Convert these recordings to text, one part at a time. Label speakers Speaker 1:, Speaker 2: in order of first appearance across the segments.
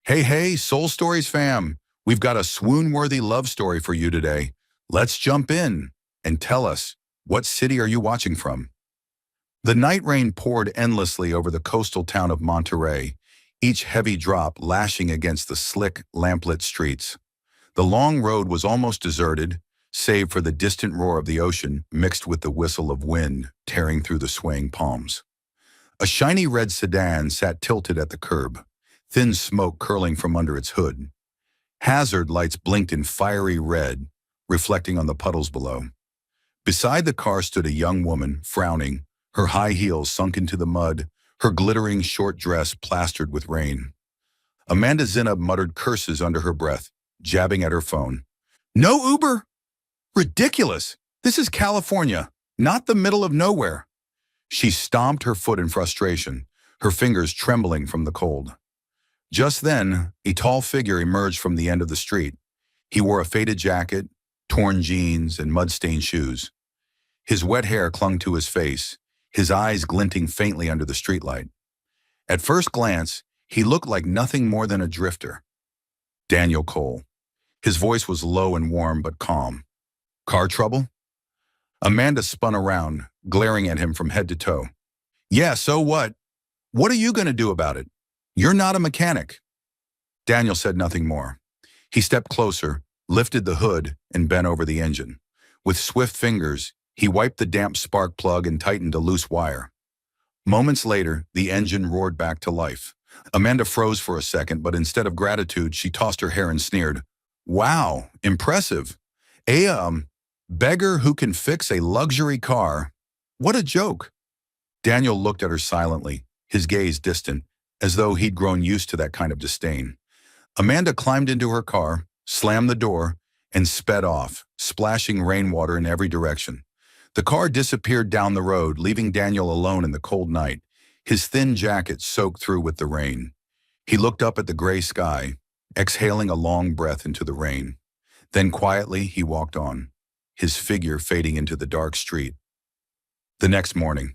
Speaker 1: Hey, hey, Soul Stories fam. We've got a swoon-worthy love story for you today. Let's jump in and tell us, what city are you watching from? The night rain poured endlessly over the coastal town of Monterey, each heavy drop lashing against the slick, lamplit streets. The long road was almost deserted, save for the distant roar of the ocean mixed with the whistle of wind tearing through the swaying palms. A shiny red sedan sat tilted at the curb, thin smoke curling from under its hood. Hazard lights blinked in fiery red, reflecting on the puddles below. Beside the car stood a young woman, frowning, her high heels sunk into the mud, her glittering short dress plastered with rain. Amanda Zinab muttered curses under her breath, jabbing at her phone. No Uber? Ridiculous! This is California, not the middle of nowhere. She stomped her foot in frustration, her fingers trembling from the cold. Just then, a tall figure emerged from the end of the street. He wore a faded jacket, torn jeans, and mud-stained shoes. His wet hair clung to his face, his eyes glinting faintly under the streetlight. At first glance, he looked like nothing more than a drifter. Daniel Cole. His voice was low and warm but calm. Car trouble? Amanda spun around, glaring at him from head to toe. Yeah, so what? What are you going to do about it? You're not a mechanic. Daniel said nothing more. He stepped closer, lifted the hood, and bent over the engine. With swift fingers, he wiped the damp spark plug and tightened a loose wire. Moments later, the engine roared back to life. Amanda froze for a second, but instead of gratitude, she tossed her hair and sneered. Wow, impressive. Beggar who can fix a luxury car. What a joke. Daniel looked at her silently, his gaze distant, as though he'd grown used to that kind of disdain. Amanda climbed into her car, slammed the door, and sped off, splashing rainwater in every direction. The car disappeared down the road, leaving Daniel alone in the cold night, his thin jacket soaked through with the rain. He looked up at the gray sky, exhaling a long breath into the rain. Then quietly he walked on, his figure fading into the dark street. The next morning,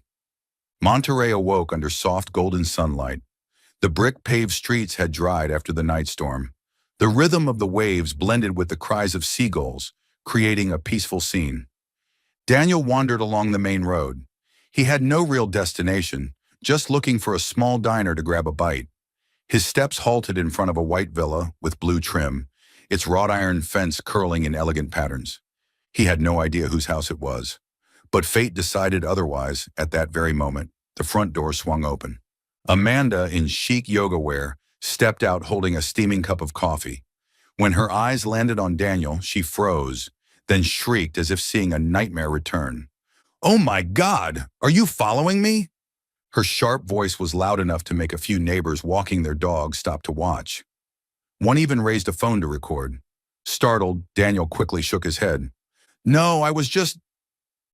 Speaker 1: Monterey awoke under soft golden sunlight. The brick-paved streets had dried after the night storm. The rhythm of the waves blended with the cries of seagulls, creating a peaceful scene. Daniel wandered along the main road. He had no real destination, just looking for a small diner to grab a bite. His steps halted in front of a white villa with blue trim, its wrought iron fence curling in elegant patterns. He had no idea whose house it was. But fate decided otherwise at that very moment. The front door swung open. Amanda, in chic yoga wear, stepped out holding a steaming cup of coffee. When her eyes landed on Daniel, she froze, then shrieked as if seeing a nightmare return. Oh my God, are you following me? Her sharp voice was loud enough to make a few neighbors walking their dogs stop to watch. One even raised a phone to record. Startled, Daniel quickly shook his head. No, I was just...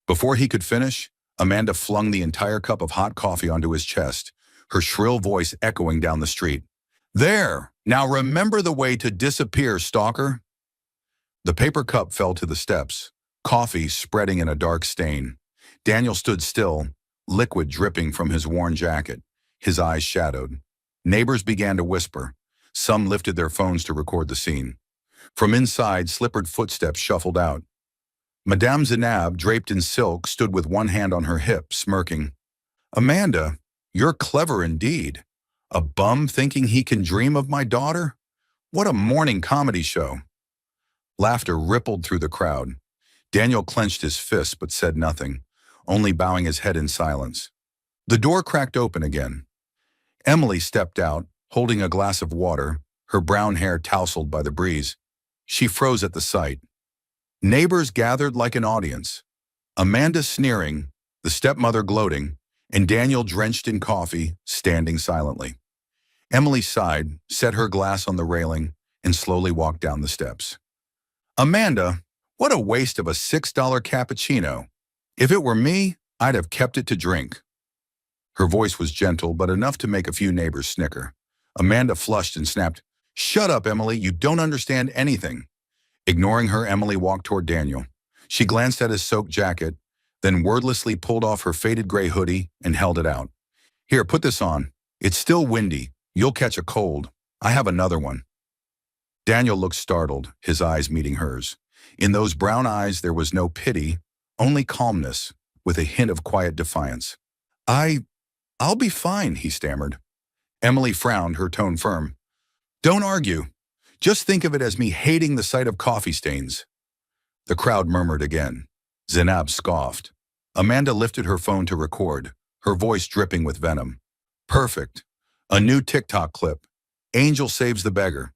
Speaker 1: Before he could finish, Amanda flung the entire cup of hot coffee onto his chest, her shrill voice echoing down the street. There! Now remember the way to disappear, stalker! The paper cup fell to the steps, coffee spreading in a dark stain. Daniel stood still, liquid dripping from his worn jacket, his eyes shadowed. Neighbors began to whisper. Some lifted their phones to record the scene. From inside, slippered footsteps shuffled out. Madame Zinab, draped in silk, stood with one hand on her hip, smirking. Amanda, you're clever indeed. A bum thinking he can dream of my daughter? What a morning comedy show. Laughter rippled through the crowd. Daniel clenched his fists but said nothing, only bowing his head in silence. The door cracked open again. Emily stepped out, holding a glass of water, her brown hair tousled by the breeze. She froze at the sight. Neighbors gathered like an audience. Amanda sneering, the stepmother gloating, and Daniel drenched in coffee, standing silently. Emily sighed, set her glass on the railing, and slowly walked down the steps. Amanda, what a waste of a $6 cappuccino. If it were me, I'd have kept it to drink. Her voice was gentle, but enough to make a few neighbors snicker. Amanda flushed and snapped, Shut up, Emily, you don't understand anything. Ignoring her, Emily walked toward Daniel. She glanced at his soaked jacket, then wordlessly pulled off her faded gray hoodie and held it out. Here, put this on. It's still windy. You'll catch a cold. I have another one. Daniel looked startled, his eyes meeting hers. In those brown eyes there was no pity, only calmness, with a hint of quiet defiance. I, I'll be fine, he stammered. Emily frowned, her tone firm. Don't argue. Just think of it as me hating the sight of coffee stains. The crowd murmured again. Zainab scoffed. Amanda lifted her phone to record, her voice dripping with venom. Perfect. A new TikTok clip. Angel saves the beggar.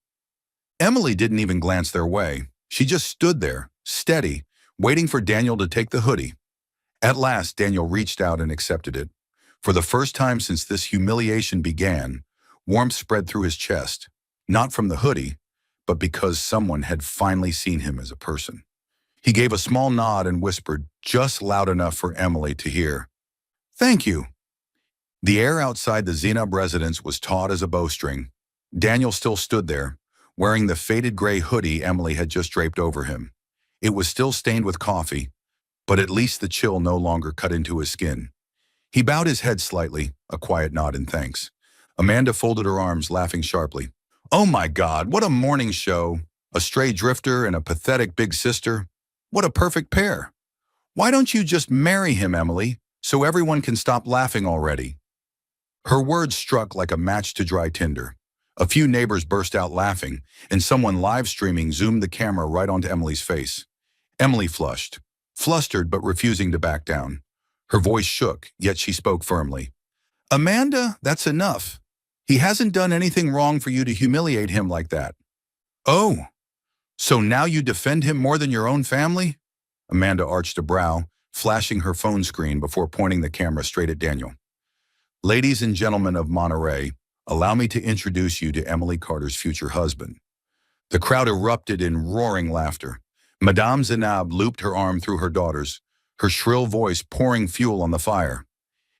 Speaker 1: Emily didn't even glance their way. She just stood there, steady, waiting for Daniel to take the hoodie. At last, Daniel reached out and accepted it. For the first time since this humiliation began, warmth spread through his chest, not from the hoodie, but because someone had finally seen him as a person. He gave a small nod and whispered, just loud enough for Emily to hear. Thank you. The air outside the Zainab residence was taut as a bowstring. Daniel still stood there, wearing the faded gray hoodie Emily had just draped over him. It was still stained with coffee, but at least the chill no longer cut into his skin. He bowed his head slightly, a quiet nod in thanks. Amanda folded her arms, laughing sharply. Oh my God, what a morning show! A stray drifter and a pathetic big sister. What a perfect pair. Why don't you just marry him, Emily, so everyone can stop laughing already? Her words struck like a match to dry tinder. A few neighbors burst out laughing, and someone live streaming zoomed the camera right onto Emily's face. Emily flushed, flustered but refusing to back down. Her voice shook, yet she spoke firmly. Amanda, that's enough. He hasn't done anything wrong for you to humiliate him like that. Oh, so now you defend him more than your own family? Amanda arched a brow, flashing her phone screen before pointing the camera straight at Daniel. Ladies and gentlemen of Monterey, allow me to introduce you to Emily Carter's future husband. The crowd erupted in roaring laughter. Madame Zainab looped her arm through her daughter's, her shrill voice pouring fuel on the fire.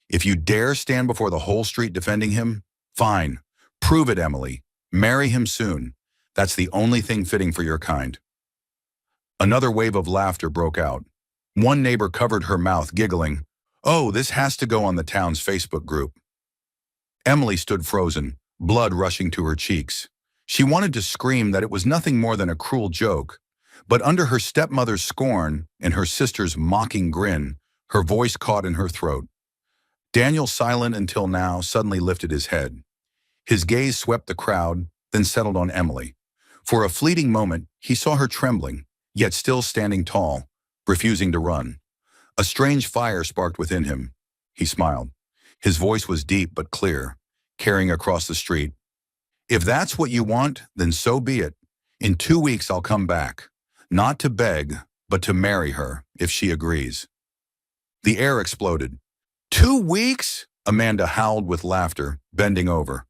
Speaker 1: If you dare stand before the whole street defending him, fine. Prove it, Emily. Marry him soon. That's the only thing fitting for your kind. Another wave of laughter broke out. One neighbor covered her mouth, giggling. Oh, this has to go on the town's Facebook group. Emily stood frozen, blood rushing to her cheeks. She wanted to scream that it was nothing more than a cruel joke, but under her stepmother's scorn and her sister's mocking grin, her voice caught in her throat. Daniel, silent until now, suddenly lifted his head. His gaze swept the crowd, then settled on Emily. For a fleeting moment, he saw her trembling, yet still standing tall, refusing to run. A strange fire sparked within him. He smiled. His voice was deep but clear, carrying across the street. If that's what you want, then so be it. In 2 weeks I'll come back. Not to beg, but to marry her, if she agrees. The air exploded. 2 weeks? Amanda howled with laughter, bending over.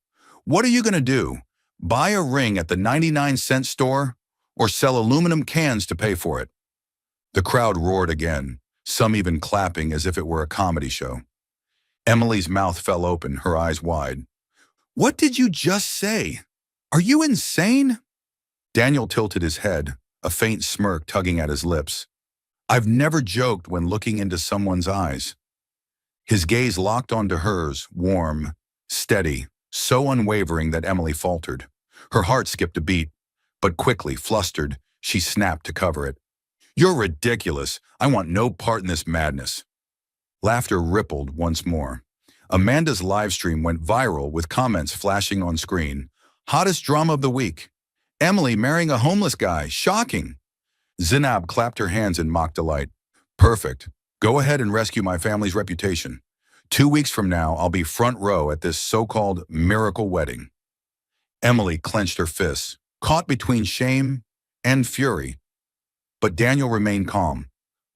Speaker 1: What are you going to do? Buy a ring at the 99-cent store? Or sell aluminum cans to pay for it? The crowd roared again, some even clapping as if it were a comedy show. Emily's mouth fell open, her eyes wide. What did you just say? Are you insane? Daniel tilted his head, a faint smirk tugging at his lips. I've never joked when looking into someone's eyes. His gaze locked onto hers, warm, steady, so unwavering that Emily faltered. Her heart skipped a beat, but quickly, flustered, she snapped to cover it. You're ridiculous. I want no part in this madness. Laughter rippled once more. Amanda's livestream went viral with comments flashing on screen. Hottest drama of the week. Emily marrying a homeless guy. Shocking. Zainab clapped her hands in mock delight. Perfect. Go ahead and rescue my family's reputation. 2 weeks from now, I'll be front row at this so-called miracle wedding. Emily clenched her fists, caught between shame and fury. But Daniel remained calm.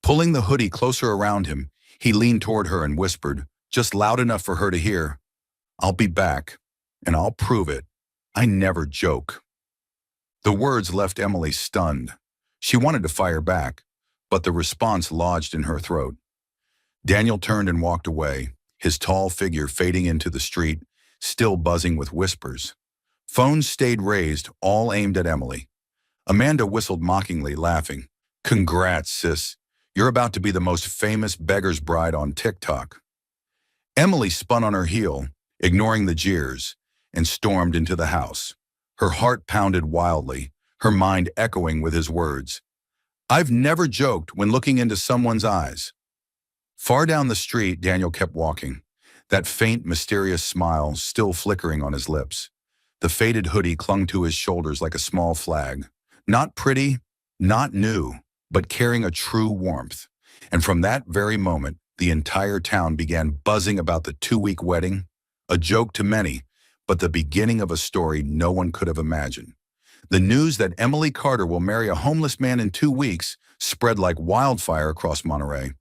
Speaker 1: Pulling the hoodie closer around him, he leaned toward her and whispered, just loud enough for her to hear, I'll be back, and I'll prove it. I never joke. The words left Emily stunned. She wanted to fire back, but the response lodged in her throat. Daniel turned and walked away, his tall figure fading into the street, still buzzing with whispers. Phones stayed raised, all aimed at Emily. Amanda whistled mockingly, laughing. Congrats, sis. You're about to be the most famous beggar's bride on TikTok. Emily spun on her heel, ignoring the jeers, and stormed into the house. Her heart pounded wildly, her mind echoing with his words. I've never joked when looking into someone's eyes. Far down the street, Daniel kept walking, that faint, mysterious smile still flickering on his lips. The faded hoodie clung to his shoulders like a small flag. Not pretty, not new, but carrying a true warmth. And from that very moment, the entire town began buzzing about the 2-week wedding, a joke to many, but the beginning of a story no one could have imagined. The news that Emily Carter will marry a homeless man in 2 weeks spread like wildfire across Monterey.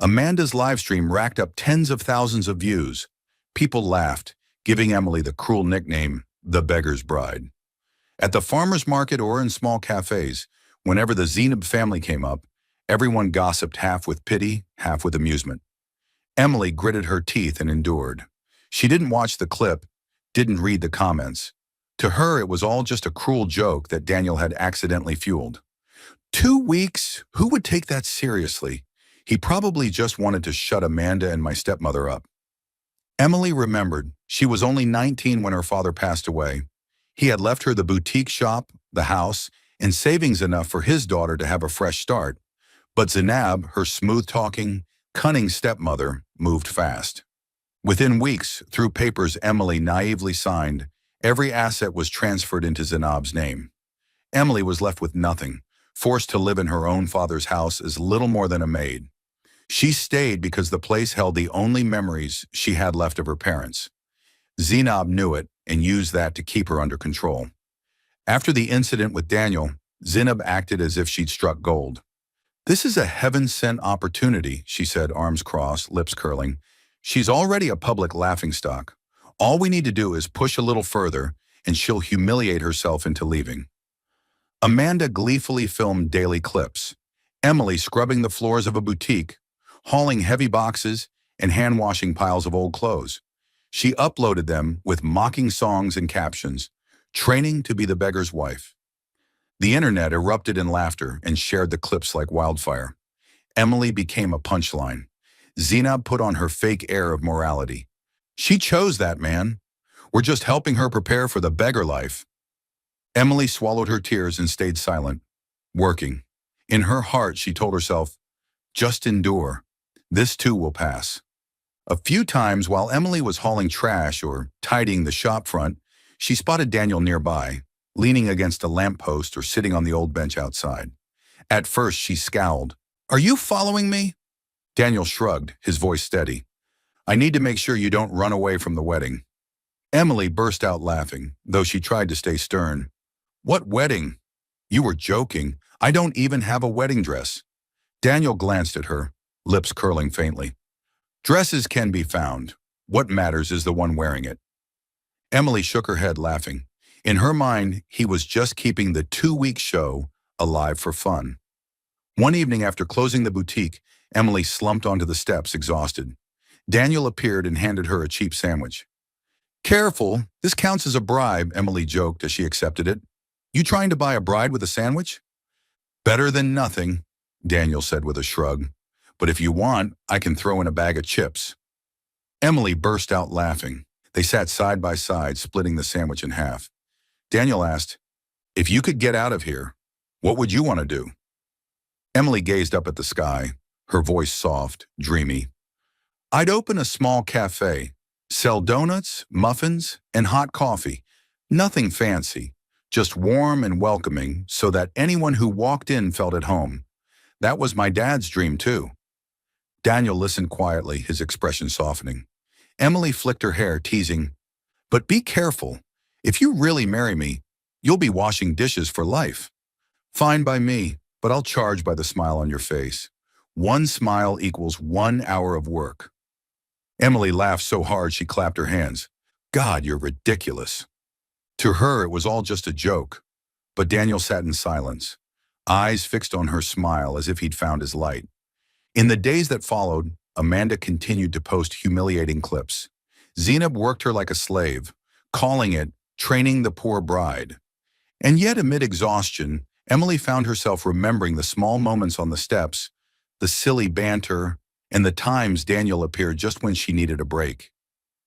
Speaker 1: Amanda's livestream racked up tens of thousands of views. People laughed, giving Emily the cruel nickname, the Beggar's Bride. At the farmer's market or in small cafes, whenever the Zainab family came up, everyone gossiped half with pity, half with amusement. Emily gritted her teeth and endured. She didn't watch the clip, didn't read the comments. To her, it was all just a cruel joke that Daniel had accidentally fueled. 2 weeks? Who would take that seriously? He probably just wanted to shut Amanda and my stepmother up. Emily remembered she was only 19 when her father passed away. He had left her the boutique shop, the house, and savings enough for his daughter to have a fresh start. But Zainab, her smooth-talking, cunning stepmother, moved fast. Within weeks, through papers Emily naively signed, every asset was transferred into Zainab's name. Emily was left with nothing, forced to live in her own father's house as little more than a maid. She stayed because the place held the only memories she had left of her parents. Zainab knew it and used that to keep her under control. After the incident with Daniel, Zainab acted as if she'd struck gold. This is a heaven-sent opportunity, she said, arms crossed, lips curling. She's already a public laughingstock. All we need to do is push a little further, and she'll humiliate herself into leaving. Amanda gleefully filmed daily clips. Emily scrubbing the floors of a boutique, hauling heavy boxes, and hand-washing piles of old clothes. She uploaded them with mocking songs and captions, training to be the beggar's wife. The internet erupted in laughter and shared the clips like wildfire. Emily became a punchline. Zainab put on her fake air of morality. She chose that man. We're just helping her prepare for the beggar life. Emily swallowed her tears and stayed silent, working. In her heart, she told herself, just endure. This too will pass. A few times while Emily was hauling trash or tidying the shop front, she spotted Daniel nearby, leaning against a lamppost or sitting on the old bench outside. At first, she scowled. Are you following me? Daniel shrugged, his voice steady. I need to make sure you don't run away from the wedding. Emily burst out laughing, though she tried to stay stern. What wedding? You were joking. I don't even have a wedding dress. Daniel glanced at her, lips curling faintly. Dresses can be found. What matters is the one wearing it. Emily shook her head, laughing. In her mind, he was just keeping the 2-week show alive for fun. One evening after closing the boutique, Emily slumped onto the steps, exhausted. Daniel appeared and handed her a cheap sandwich. Careful, this counts as a bribe, Emily joked as she accepted it. You trying to buy a bride with a sandwich? Better than nothing, Daniel said with a shrug. But if you want, I can throw in a bag of chips. Emily burst out laughing. They sat side by side, splitting the sandwich in half. Daniel asked, if you could get out of here, what would you want to do? Emily gazed up at the sky, her voice soft, dreamy. I'd open a small cafe, sell donuts, muffins, and hot coffee. Nothing fancy, just warm and welcoming so that anyone who walked in felt at home. That was my dad's dream too. Daniel listened quietly, his expression softening. Emily flicked her hair, teasing, but be careful. If you really marry me, you'll be washing dishes for life. Fine by me, but I'll charge by the smile on your face. 1 smile equals 1 hour of work. Emily laughed so hard she clapped her hands. God, you're ridiculous. To her, it was all just a joke. But Daniel sat in silence, eyes fixed on her smile as if he'd found his light. In the days that followed, Amanda continued to post humiliating clips. Zainab worked her like a slave, calling it training the poor bride. And yet, amid exhaustion, Emily found herself remembering the small moments on the steps, the silly banter, and the times Daniel appeared just when she needed a break.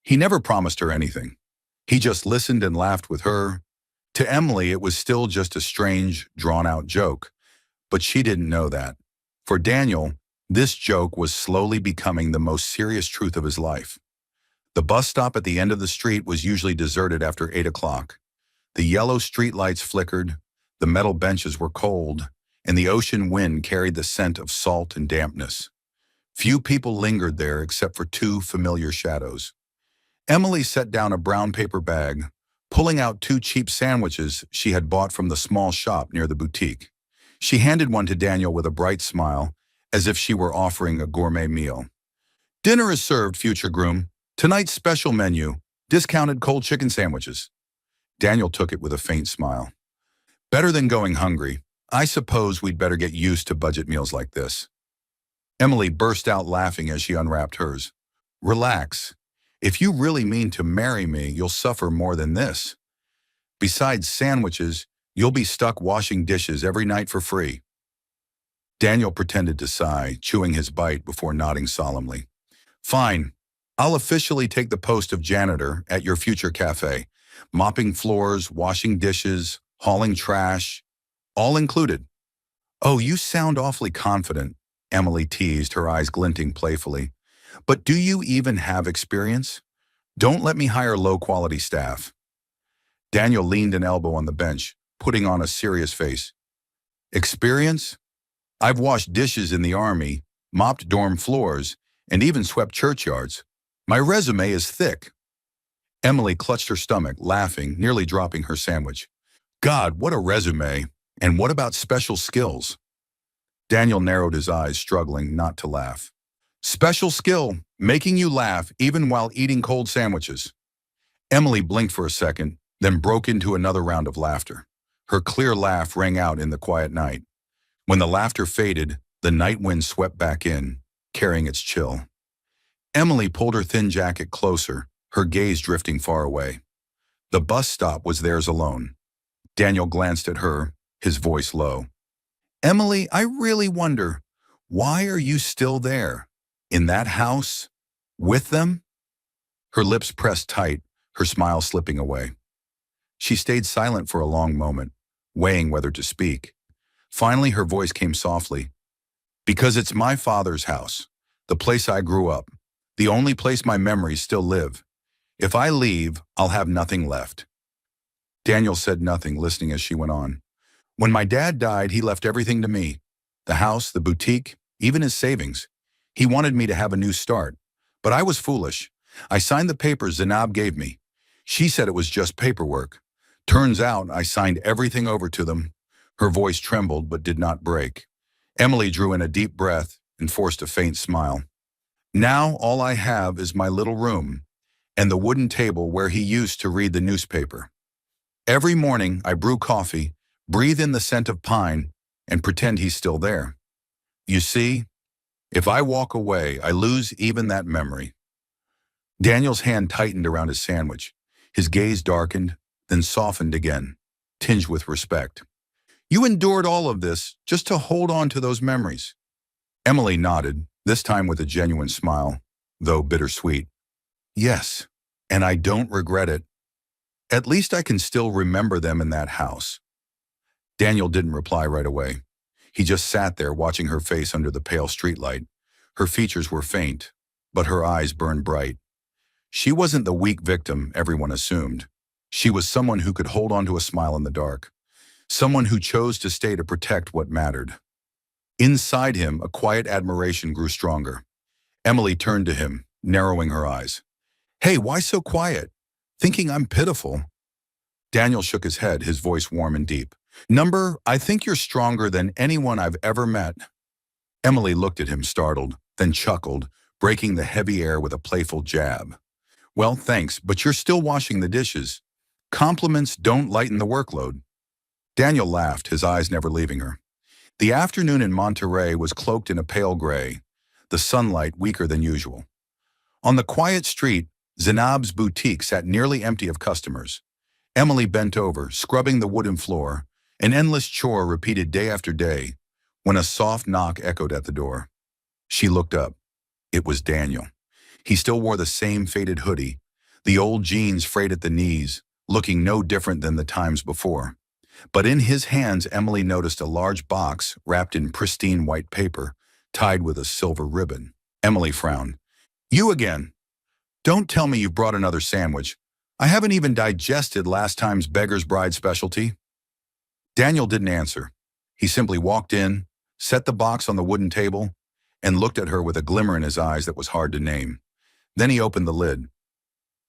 Speaker 1: He never promised her anything. He just listened and laughed with her, To Emily, it was still just a strange, drawn-out joke, but she didn't know that. For Daniel, this joke was slowly becoming the most serious truth of his life. The bus stop at the end of the street was usually deserted after 8 o'clock. The yellow streetlights flickered, the metal benches were cold, and the ocean wind carried the scent of salt and dampness. Few people lingered there except for two familiar shadows. Emily set down a brown paper bag, pulling out two cheap sandwiches she had bought from the small shop near the boutique. She handed one to Daniel with a bright smile, as if she were offering a gourmet meal. "Dinner is served, future groom. Tonight's special menu, discounted cold chicken sandwiches." Daniel took it with a faint smile. "Better than going hungry. I suppose we'd better get used to budget meals like this." Emily burst out laughing as she unwrapped hers. "Relax. If you really mean to marry me, you'll suffer more than this. Besides sandwiches, you'll be stuck washing dishes every night for free." Daniel pretended to sigh, chewing his bite before nodding solemnly. "Fine. I'll officially take the post of janitor at your future cafe. Mopping floors, washing dishes, hauling trash, all included." "Oh, you sound awfully confident," Emily teased, her eyes glinting playfully. "But do you even have experience? Don't let me hire low-quality staff." Daniel leaned an elbow on the bench, putting on a serious face. "Experience? I've washed dishes in the army, mopped dorm floors, and even swept churchyards. My resume is thick." Emily clutched her stomach, laughing, nearly dropping her sandwich. "God, what a resume! And what about special skills?" Daniel narrowed his eyes, struggling not to laugh. "Special skill, making you laugh even while eating cold sandwiches." Emily blinked for a second, then broke into another round of laughter. Her clear laugh rang out in the quiet night. When the laughter faded, the night wind swept back in, carrying its chill. Emily pulled her thin jacket closer, her gaze drifting far away. The bus stop was theirs alone. Daniel glanced at her, his voice low. "Emily, I really wonder, why are you still there? In that house? With them?" Her lips pressed tight, her smile slipping away. She stayed silent for a long moment, weighing whether to speak. Finally, her voice came softly. "Because it's my father's house, the place I grew up, the only place my memories still live. If I leave, I'll have nothing left." Daniel said nothing, listening as she went on. "When my dad died, he left everything to me. The house, the boutique, even his savings. He wanted me to have a new start. But I was foolish. I signed the papers Zainab gave me. She said it was just paperwork. Turns out I signed everything over to them." Her voice trembled but did not break. Emily drew in a deep breath and forced a faint smile. "Now all I have is my little room and the wooden table where he used to read the newspaper. Every morning I brew coffee, breathe in the scent of pine, and pretend he's still there. You see, if I walk away, I lose even that memory." Daniel's hand tightened around his sandwich. His gaze darkened, then softened again, tinged with respect. "You endured all of this just to hold on to those memories." Emily nodded, this time with a genuine smile, though bittersweet. "Yes, and I don't regret it. At least I can still remember them in that house." Daniel didn't reply right away. He just sat there watching her face under the pale streetlight. Her features were faint, but her eyes burned bright. She wasn't the weak victim everyone assumed. She was someone who could hold on to a smile in the dark. Someone who chose to stay to protect what mattered. Inside him, a quiet admiration grew stronger. Emily turned to him, narrowing her eyes. "Hey, why so quiet? Thinking I'm pitiful?" Daniel shook his head, his voice warm and deep. I think you're stronger than anyone I've ever met." Emily looked at him, startled, then chuckled, breaking the heavy air with a playful jab. "Well, thanks, but you're still washing the dishes. Compliments don't lighten the workload." Daniel laughed, his eyes never leaving her. The afternoon in Monterey was cloaked in a pale gray, the sunlight weaker than usual. On the quiet street, Zainab's boutique sat nearly empty of customers. Emily bent over, scrubbing the wooden floor, an endless chore repeated day after day, when a soft knock echoed at the door. She looked up. It was Daniel. He still wore the same faded hoodie, the old jeans frayed at the knees, looking no different than the times before. But in his hands, Emily noticed a large box wrapped in pristine white paper, tied with a silver ribbon. Emily frowned. You again. Don't tell me you've brought another sandwich. I haven't even digested last time's Beggar's Bride specialty. Daniel didn't answer. He simply walked in, set the box on the wooden table, and looked at her with a glimmer in his eyes that was hard to name. Then he opened the lid.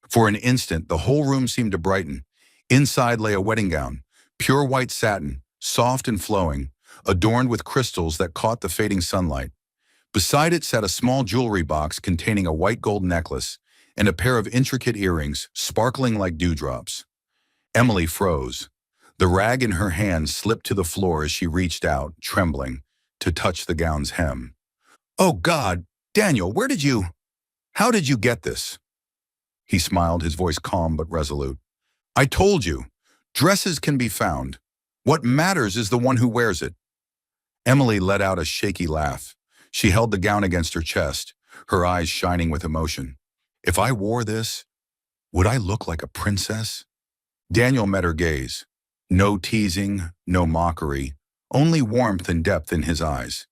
Speaker 1: For an instant, the whole room seemed to brighten. Inside lay a wedding gown, pure white satin, soft and flowing, adorned with crystals that caught the fading sunlight. Beside it sat a small jewelry box containing a white gold necklace and a pair of intricate earrings, sparkling like dewdrops. Emily froze. The rag in her hand slipped to the floor as she reached out, trembling, to touch the gown's hem. Oh God, Daniel, how did you get this? He smiled, his voice calm but resolute. I told you, dresses can be found. What matters is the one who wears it. Emily let out a shaky laugh. She held the gown against her chest, her eyes shining with emotion. If I wore this, would I look like a princess? Daniel met her gaze. No teasing, no mockery, only warmth and depth in his eyes.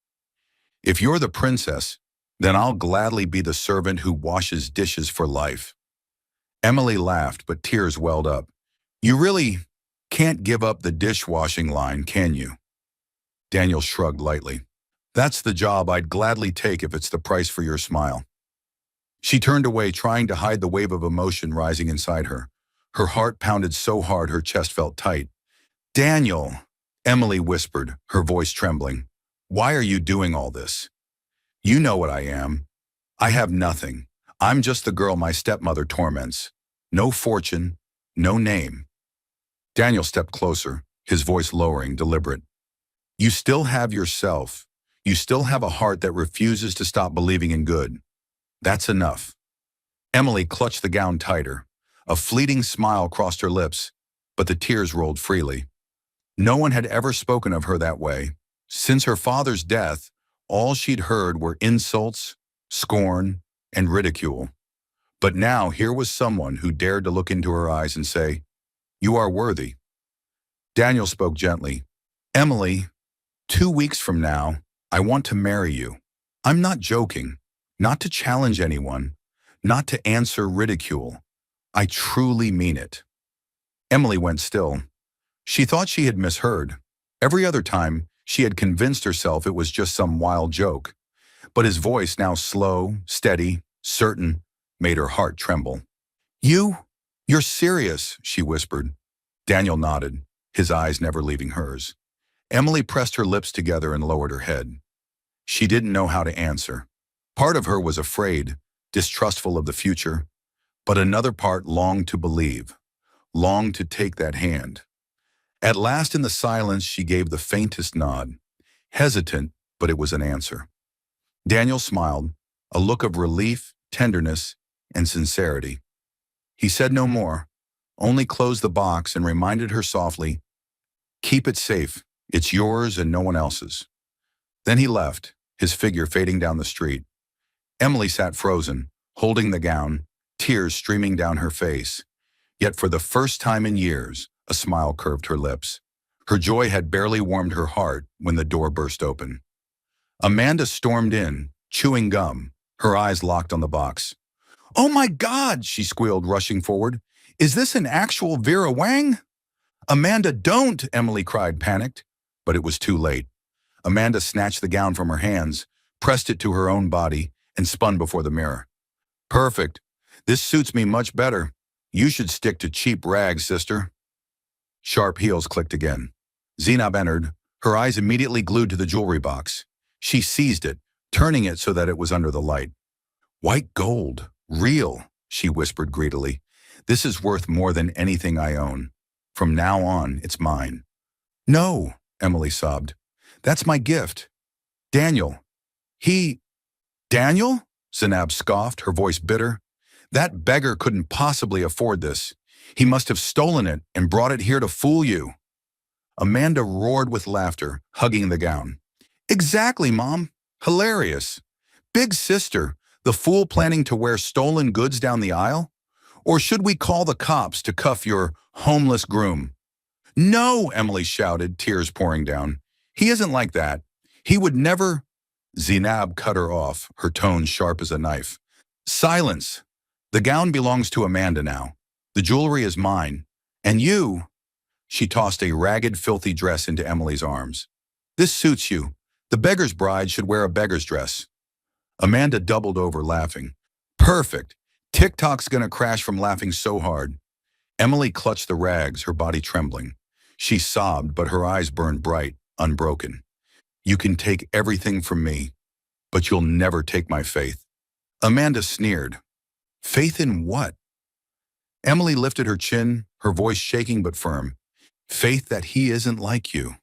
Speaker 1: If you're the princess, then I'll gladly be the servant who washes dishes for life. Emily laughed, but tears welled up. You really can't give up the dishwashing line, can you? Daniel shrugged lightly. That's the job I'd gladly take if it's the price for your smile. She turned away, trying to hide the wave of emotion rising inside her. Her heart pounded so hard her chest felt tight. Daniel, Emily whispered, her voice trembling. Why are you doing all this? You know what I am. I have nothing. I'm just the girl my stepmother torments. No fortune, no name. Daniel stepped closer, his voice lowering, deliberate. You still have yourself. You still have a heart that refuses to stop believing in good. That's enough. Emily clutched the gown tighter. A fleeting smile crossed her lips, but the tears rolled freely. No one had ever spoken of her that way. Since her father's death, all she'd heard were insults, scorn, and ridicule. But now here was someone who dared to look into her eyes and say, You are worthy. Daniel spoke gently. Emily, 2 weeks from now, I want to marry you. I'm not joking, not to challenge anyone, not to answer ridicule. I truly mean it. Emily went still. She thought she had misheard. Every other time, she had convinced herself it was just some wild joke. But his voice, now slow, steady, certain, made her heart tremble. You're serious, she whispered. Daniel nodded, his eyes never leaving hers. Emily pressed her lips together and lowered her head. She didn't know how to answer. Part of her was afraid, distrustful of the future, but another part longed to believe, longed to take that hand. At last in the silence she gave the faintest nod, hesitant, but it was an answer. Daniel smiled, a look of relief, tenderness, and sincerity. He said no more, only closed the box and reminded her softly, Keep it safe, it's yours and no one else's. Then he left, his figure fading down the street. Emily sat frozen, holding the gown, tears streaming down her face. Yet for the first time in years, a smile curved her lips. Her joy had barely warmed her heart when the door burst open. Amanda stormed in, chewing gum, her eyes locked on the box. Oh my God, she squealed, rushing forward. Is this an actual Vera Wang? Amanda, don't, Emily cried, panicked. But it was too late. Amanda snatched the gown from her hands, pressed it to her own body, and spun before the mirror. Perfect. This suits me much better. You should stick to cheap rags, sister. Sharp heels clicked again. Zainab entered, her eyes immediately glued to the jewelry box. She seized it, turning it so that it was under the light. White gold, real, she whispered greedily. This is worth more than anything I own. From now on, it's mine. No, Emily sobbed. That's my gift. Daniel. Daniel? Zainab scoffed, her voice bitter. That beggar couldn't possibly afford this. He must have stolen it and brought it here to fool you. Amanda roared with laughter, hugging the gown. Exactly, Mom. Hilarious. Big sister, the fool planning to wear stolen goods down the aisle? Or should we call the cops to cuff your Homeless groom. No, Emily shouted, tears pouring down. He isn't like that. He would never. Zinab cut her off, her tone sharp as a knife. Silence. The gown belongs to Amanda now. The jewelry is mine. And you. She tossed a ragged, filthy dress into Emily's arms. This suits you. The beggar's bride should wear a beggar's dress. Amanda doubled over, laughing. Perfect. TikTok's gonna crash from laughing so hard. Emily clutched the rags, her body trembling. She sobbed, but her eyes burned bright, unbroken. You can take everything from me, but you'll never take my faith. Amanda sneered. Faith in what? Emily lifted her chin, her voice shaking but firm. Faith that he isn't like you.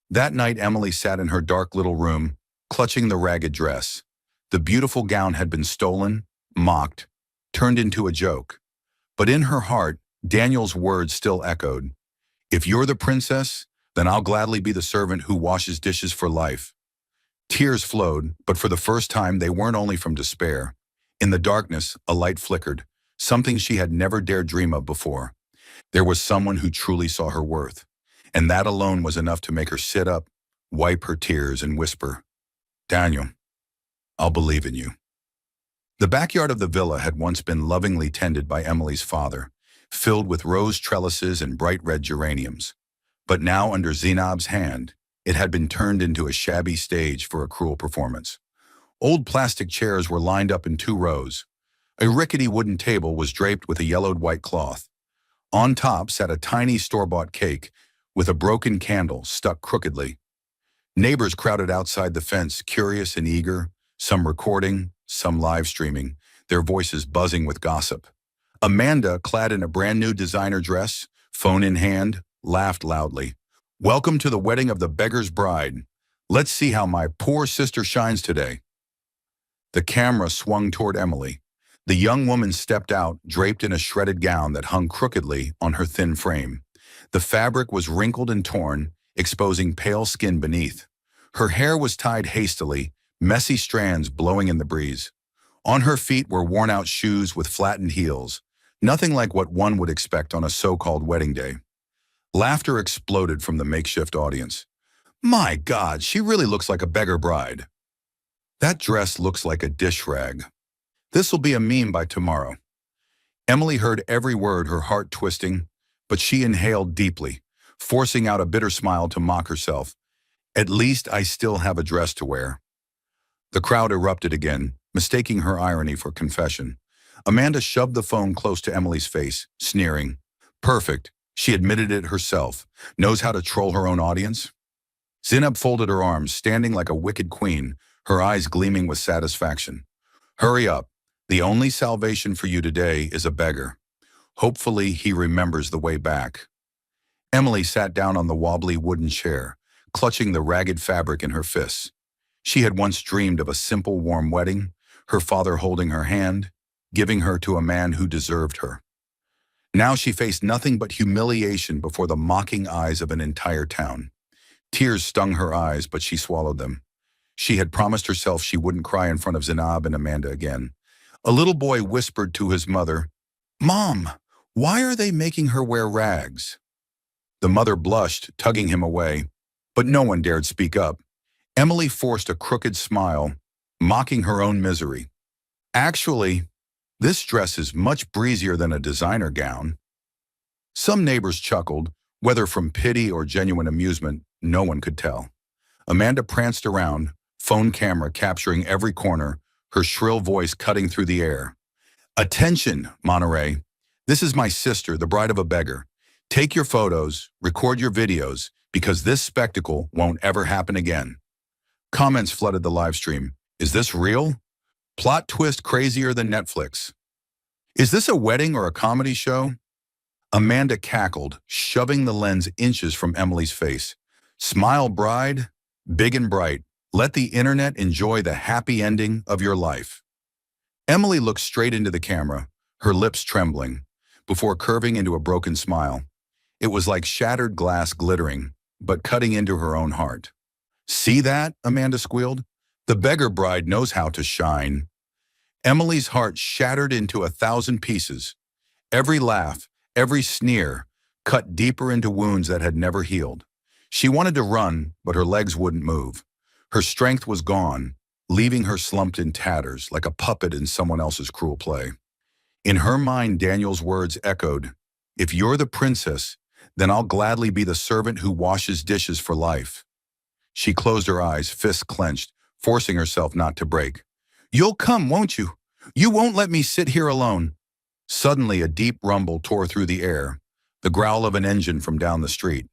Speaker 1: That night, Emily sat in her dark little room, clutching the ragged dress. The beautiful gown had been stolen, mocked, turned into a joke. But in her heart, Daniel's words still echoed. If you're the princess, then I'll gladly be the servant who washes dishes for life. Tears flowed, but for the first time they weren't only from despair. In the darkness, a light flickered, something she had never dared dream of before. There was someone who truly saw her worth, and that alone was enough to make her sit up, wipe her tears, and whisper, Daniel, I'll believe in you. The backyard of the villa had once been lovingly tended by Emily's father, filled with rose trellises and bright red geraniums. But now, under Zinab's hand, it had been turned into a shabby stage for a cruel performance. Old plastic chairs were lined up in 2 rows. A rickety wooden table was draped with a yellowed white cloth. On top sat a tiny store-bought cake with a broken candle stuck crookedly. Neighbors crowded outside the fence, curious and eager, some recording, some live streaming, their voices buzzing with gossip. Amanda, clad in a brand new designer dress, phone in hand, laughed loudly. Welcome to the wedding of the beggar's bride. Let's see how my poor sister shines today. The camera swung toward Emily. The young woman stepped out, draped in a shredded gown that hung crookedly on her thin frame. The fabric was wrinkled and torn, exposing pale skin beneath. Her hair was tied hastily, messy strands blowing in the breeze. On her feet were worn-out shoes with flattened heels, nothing like what one would expect on a so-called wedding day. Laughter exploded from the makeshift audience. My God, she really looks like a beggar bride. That dress looks like a dish rag. This'll be a meme by tomorrow. Emily heard every word, her heart twisting, but she inhaled deeply, forcing out a bitter smile to mock herself. At least I still have a dress to wear. The crowd erupted again, mistaking her irony for confession. Amanda shoved the phone close to Emily's face, sneering. Perfect. She admitted it herself. Knows how to troll her own audience. Zinab folded her arms, standing like a wicked queen, her eyes gleaming with satisfaction. Hurry up. The only salvation for you today is a beggar. Hopefully he remembers the way back. Emily sat down on the wobbly wooden chair, clutching the ragged fabric in her fists. She had once dreamed of a simple, warm wedding, her father holding her hand, giving her to a man who deserved her. Now she faced nothing but humiliation before the mocking eyes of an entire town. Tears stung her eyes, but she swallowed them. She had promised herself she wouldn't cry in front of Zinab and Amanda again. A little boy whispered to his mother, Mom, why are they making her wear rags? The mother blushed, tugging him away, but no one dared speak up. Emily forced a crooked smile, mocking her own misery. Actually, this dress is much breezier than a designer gown. Some neighbors chuckled, whether from pity or genuine amusement, no one could tell. Amanda pranced around, phone camera capturing every corner, her shrill voice cutting through the air. Attention, Monterey. This is my sister, the bride of a beggar. Take your photos, record your videos, because this spectacle won't ever happen again. Comments flooded the live stream. Is this real? Plot twist crazier than Netflix. Is this a wedding or a comedy show? Amanda cackled, shoving the lens inches from Emily's face. Smile, bride, big and bright. Let the internet enjoy the happy ending of your life. Emily looked straight into the camera, her lips trembling, before curving into a broken smile. It was like shattered glass glittering, but cutting into her own heart. See that? Amanda squealed. The beggar bride knows how to shine. Emily's heart shattered into 1,000 pieces. Every laugh, every sneer cut deeper into wounds that had never healed. She wanted to run, but her legs wouldn't move. Her strength was gone, leaving her slumped in tatters like a puppet in someone else's cruel play. In her mind, Daniel's words echoed, "If you're the princess, then I'll gladly be the servant who washes dishes for life." She closed her eyes, fists clenched, forcing herself not to break. "You'll come, won't you? You won't let me sit here alone." Suddenly, a deep rumble tore through the air, the growl of an engine from down the street.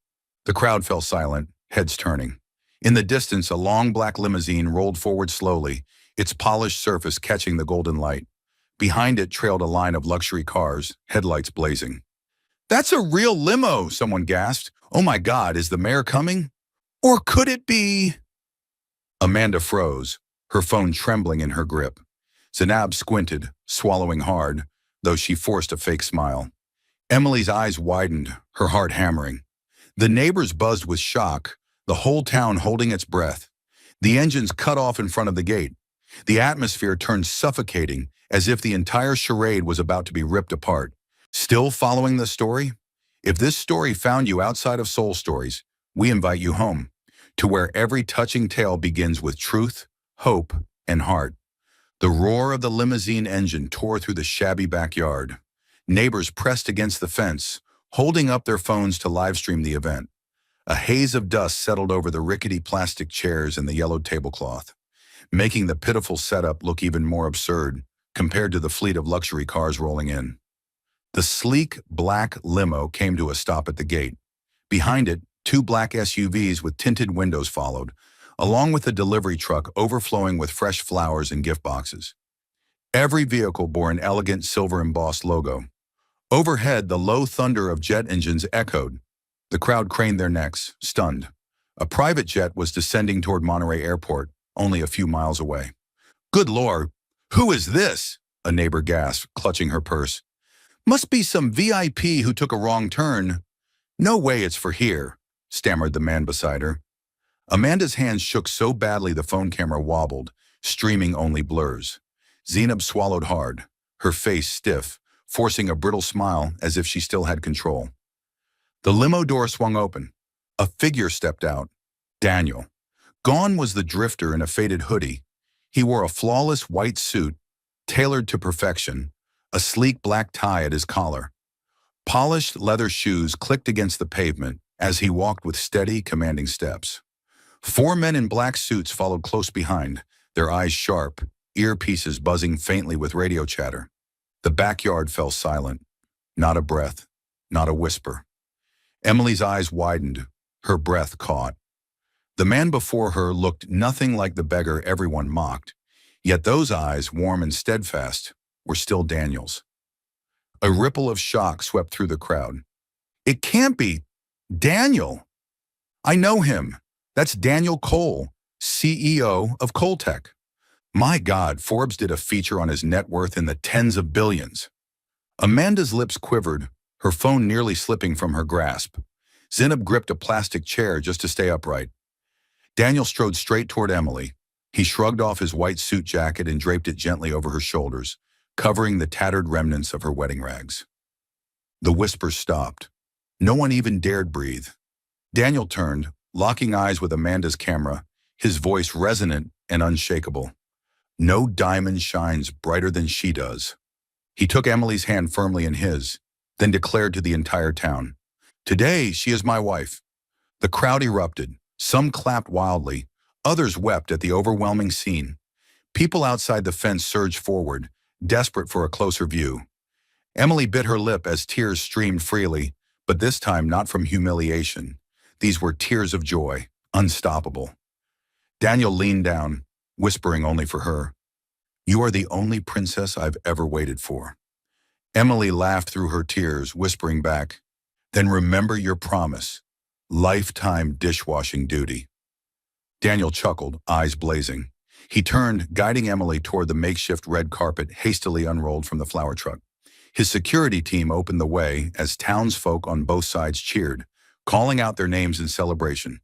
Speaker 1: The crowd fell silent, heads turning. In the distance, a long black limousine rolled forward slowly, its polished surface catching the golden light. Behind it trailed a line of luxury cars, headlights blazing. "That's a real limo," someone gasped. "Oh my God, is the mayor coming? Or could it be?" Amanda froze, her phone trembling in her grip. Zainab squinted, swallowing hard, though she forced a fake smile. Emily's eyes widened, her heart hammering. The neighbors buzzed with shock, the whole town holding its breath. The engines cut off in front of the gate. The atmosphere turned suffocating, as if the entire charade was about to be ripped apart. Still following the story? If this story found you outside of Soul Stories, we invite you home, to where every touching tale begins with truth, hope, and heart. The roar of the limousine engine tore through the shabby backyard. Neighbors pressed against the fence, holding up their phones to livestream the event. A haze of dust settled over the rickety plastic chairs and the yellowed tablecloth, making the pitiful setup look even more absurd compared to the fleet of luxury cars rolling in. The sleek, black limo came to a stop at the gate. Behind it, two black SUVs with tinted windows followed, along with a delivery truck overflowing with fresh flowers and gift boxes. Every vehicle bore an elegant silver-embossed logo. Overhead, the low thunder of jet engines echoed. The crowd craned their necks, stunned. A private jet was descending toward Monterey Airport, only a few miles away. "Good Lord, who is this?" a neighbor gasped, clutching her purse. "Must be some VIP who took a wrong turn." "No way it's for here," stammered the man beside her. Amanda's hands shook so badly the phone camera wobbled, streaming only blurs. Zainab swallowed hard, her face stiff, forcing a brittle smile as if she still had control. The limo door swung open. A figure stepped out. Daniel. Gone was the drifter in a faded hoodie. He wore a flawless white suit, tailored to perfection, a sleek black tie at his collar. Polished leather shoes clicked against the pavement as he walked with steady, commanding steps. Four men in black suits followed close behind, their eyes sharp, earpieces buzzing faintly with radio chatter. The backyard fell silent. Not a breath, not a whisper. Emily's eyes widened, her breath caught. The man before her looked nothing like the beggar everyone mocked, yet those eyes, warm and steadfast, were still Daniel's. A ripple of shock swept through the crowd. "It can't be Daniel! I know him. That's Daniel Cole, CEO of Coltech. My God, Forbes did a feature on his net worth in the tens of billions." Amanda's lips quivered, her phone nearly slipping from her grasp. Zainab gripped a plastic chair just to stay upright. Daniel strode straight toward Emily. He shrugged off his white suit jacket and draped it gently over her shoulders, covering the tattered remnants of her wedding rags. The whispers stopped. No one even dared breathe. Daniel turned, locking eyes with Amanda's camera, his voice resonant and unshakable. "No diamond shines brighter than she does." He took Emily's hand firmly in his, then declared to the entire town, "Today she is my wife." The crowd erupted. Some clapped wildly. Others wept at the overwhelming scene. People outside the fence surged forward, desperate for a closer view. Emily bit her lip as tears streamed freely, but this time not from humiliation. These were tears of joy, unstoppable. Daniel leaned down, whispering only for her, "You are the only princess I've ever waited for." Emily laughed through her tears, whispering back, "Then remember your promise, lifetime dishwashing duty." Daniel chuckled, eyes blazing. He turned, guiding Emily toward the makeshift red carpet hastily unrolled from the flower truck. His security team opened the way as townsfolk on both sides cheered, calling out their names in celebration.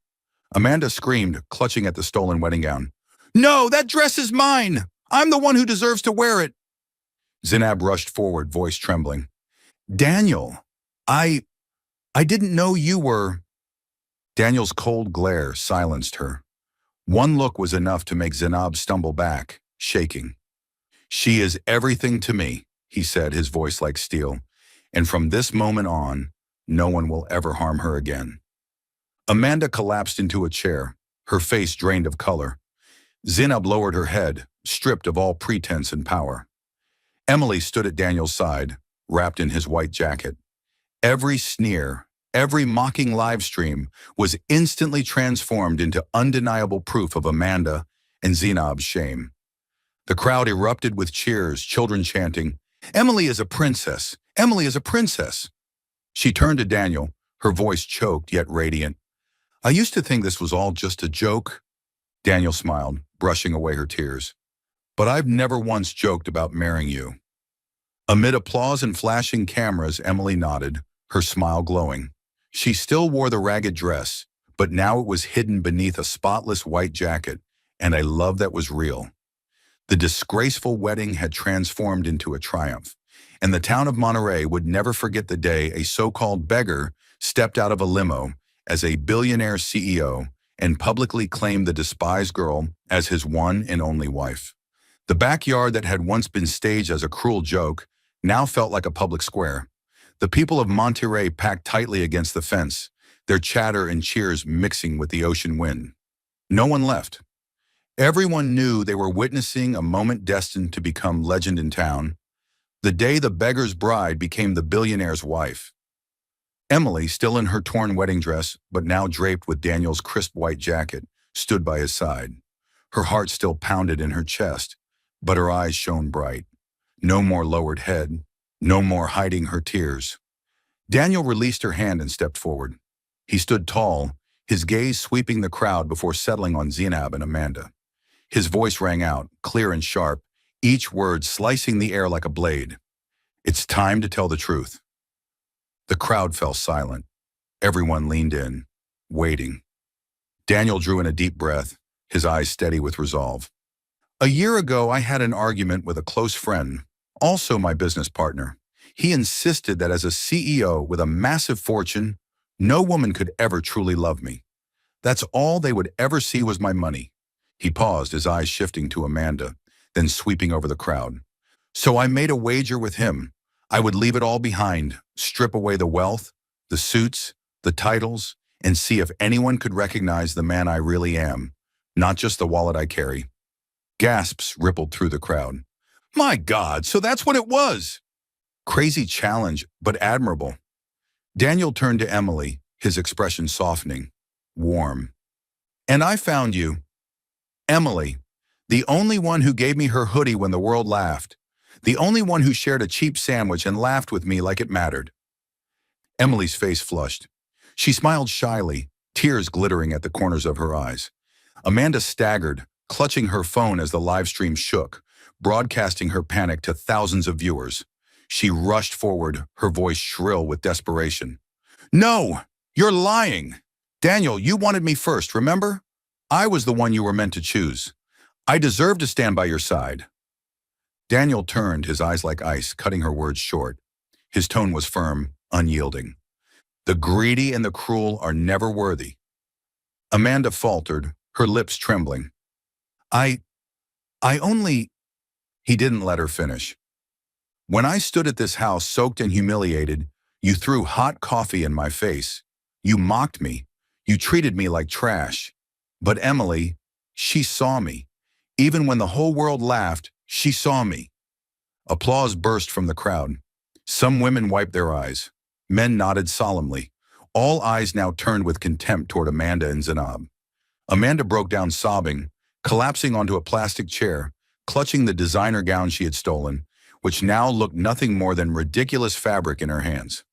Speaker 1: Amanda screamed, clutching at the stolen wedding gown. "No, that dress is mine! I'm the one who deserves to wear it!" Zainab rushed forward, voice trembling. "Daniel!" I, I didn't know you were. Daniel's cold glare silenced her. One look was enough to make Zainab stumble back, shaking. She is everything to me, he said, his voice like steel. And from this moment on, no one will ever harm her again. Amanda collapsed into a chair, her face drained of color. Zainab lowered her head, stripped of all pretense and power. Emily stood at Daniel's side, wrapped in his white jacket. Every sneer, every mocking live stream was instantly transformed into undeniable proof of Amanda and Zainab's shame. The crowd erupted with cheers, children chanting, "Emily is a princess! Emily is a princess!" She turned to Daniel, her voice choked yet radiant. "I used to think this was all just a joke." Daniel smiled, brushing away her tears. "But I've never once joked about marrying you." Amid applause and flashing cameras, Emily nodded, her smile glowing. She still wore the ragged dress, but now it was hidden beneath a spotless white jacket, and a love that was real. The disgraceful wedding had transformed into a triumph, and the town of Monterey would never forget the day a so-called beggar stepped out of a limo as a billionaire CEO and publicly claimed the despised girl as his one and only wife. The backyard that had once been staged as a cruel joke now felt like a public square. The people of Monterey packed tightly against the fence, their chatter and cheers mixing with the ocean wind. No one left. Everyone knew they were witnessing a moment destined to become legend in town, the day the beggar's bride became the billionaire's wife. Emily, still in her torn wedding dress, but now draped with Daniel's crisp white jacket, stood by his side. Her heart still pounded in her chest, but her eyes shone bright. No more lowered head, no more hiding her tears. Daniel released her hand and stepped forward. He stood tall, his gaze sweeping the crowd before settling on Zainab and Amanda. His voice rang out, clear and sharp, each word slicing the air like a blade. "It's time to tell the truth." The crowd fell silent. Everyone leaned in, waiting. Daniel drew in a deep breath, his eyes steady with resolve. "A year ago, I had an argument with a close friend, also my business partner. He insisted that as a CEO with a massive fortune, no woman could ever truly love me. That's all they would ever see was my money." He paused, his eyes shifting to Amanda, then sweeping over the crowd. "So I made a wager with him. I would leave it all behind, strip away the wealth, the suits, the titles, and see if anyone could recognize the man I really am, not just the wallet I carry." Gasps rippled through the crowd. "My God, so that's what it was!" Crazy challenge, but admirable. Daniel turned to Emily, his expression softening, warm. "And I found you. Emily, the only one who gave me her hoodie when the world laughed. The only one who shared a cheap sandwich and laughed with me like it mattered." Emily's face flushed. She smiled shyly, tears glittering at the corners of her eyes. Amanda staggered, clutching her phone as the live stream shook, broadcasting her panic to thousands of viewers. She rushed forward, her voice shrill with desperation. "No, you're lying. Daniel, you wanted me first, remember? I was the one you were meant to choose. I deserve to stand by your side." Daniel turned, his eyes like ice, cutting her words short. His tone was firm, unyielding. "The greedy and the cruel are never worthy." Amanda faltered, her lips trembling. I only—" He didn't let her finish. "When I stood at this house soaked and humiliated, you threw hot coffee in my face. You mocked me. You treated me like trash. But Emily, she saw me. Even when the whole world laughed, she saw me." Applause burst from the crowd. Some women wiped their eyes. Men nodded solemnly. All eyes now turned with contempt toward Amanda and Zainab. Amanda broke down sobbing, collapsing onto a plastic chair, clutching the designer gown she had stolen, which now looked nothing more than ridiculous fabric in her hands.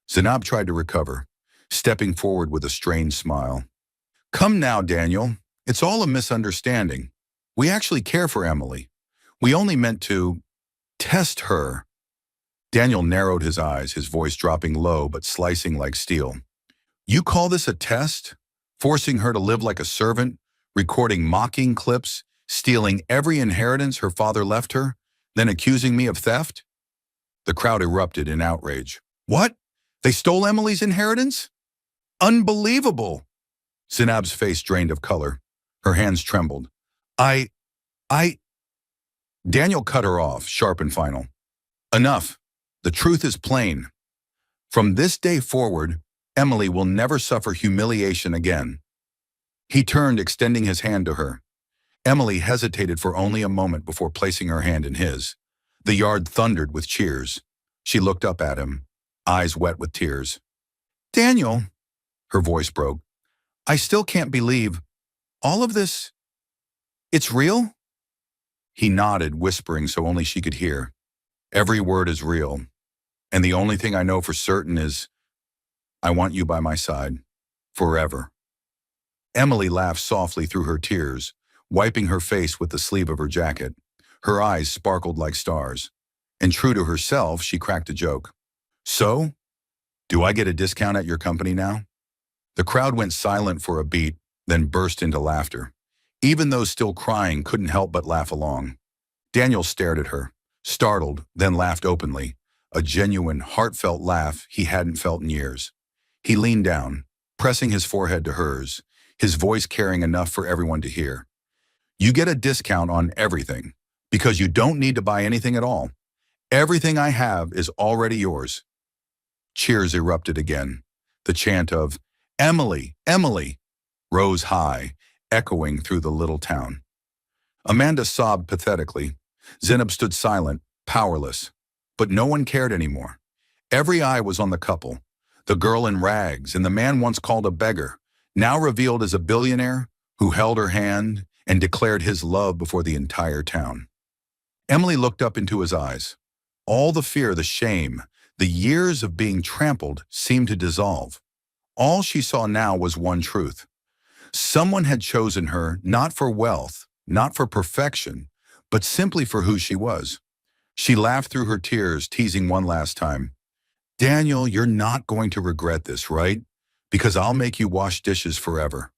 Speaker 1: Zainab tried to recover, stepping forward with a strained smile. "Come now, Daniel. It's all a misunderstanding. We actually care for Emily. We only meant to test her." Daniel narrowed his eyes, his voice dropping low but slicing like steel. "You call this a test? Forcing her to live like a servant, recording mocking clips, stealing every inheritance her father left her, then accusing me of theft?" The crowd erupted in outrage. "What? They stole Emily's inheritance? Unbelievable! Zinab's face drained of color. Her hands trembled. I... I... Daniel cut her off, sharp and final. Enough. The truth is plain. From this day forward, Emily will never suffer humiliation again. He turned, extending his hand to her. Emily hesitated for only a moment before placing her hand in his. The yard thundered with cheers. She looked up at him, eyes wet with tears. Daniel, her voice broke, I still can't believe all of this. It's real? He nodded, whispering so only she could hear. Every word is real, and the only thing I know for certain is I want you by my side, forever. Emily laughed softly through her tears, wiping her face with the sleeve of her jacket. Her eyes sparkled like stars. And true to herself, she cracked a joke. So, do I get a discount at your company now? The crowd went silent for a beat, then burst into laughter. Even those still crying couldn't help but laugh along. Daniel stared at her, startled, then laughed openly, a genuine, heartfelt laugh he hadn't felt in years. He leaned down, pressing his forehead to hers, his voice carrying enough for everyone to hear. You get a discount on everything, because you don't need to buy anything at all. Everything I have is already yours. Cheers erupted again. The chant of, Emily, Emily, rose high, echoing through the little town. Amanda sobbed pathetically. Zinab stood silent, powerless. But no one cared anymore. Every eye was on the couple, the girl in rags and the man once called a beggar, now revealed as a billionaire who held her hand and declared his love before the entire town. Emily looked up into his eyes. All the fear, the shame, the years of being trampled seemed to dissolve. All she saw now was one truth. Someone had chosen her not for wealth, not for perfection, but simply for who she was. She laughed through her tears, teasing one last time. Daniel, you're not going to regret this, right? Because I'll make you wash dishes forever.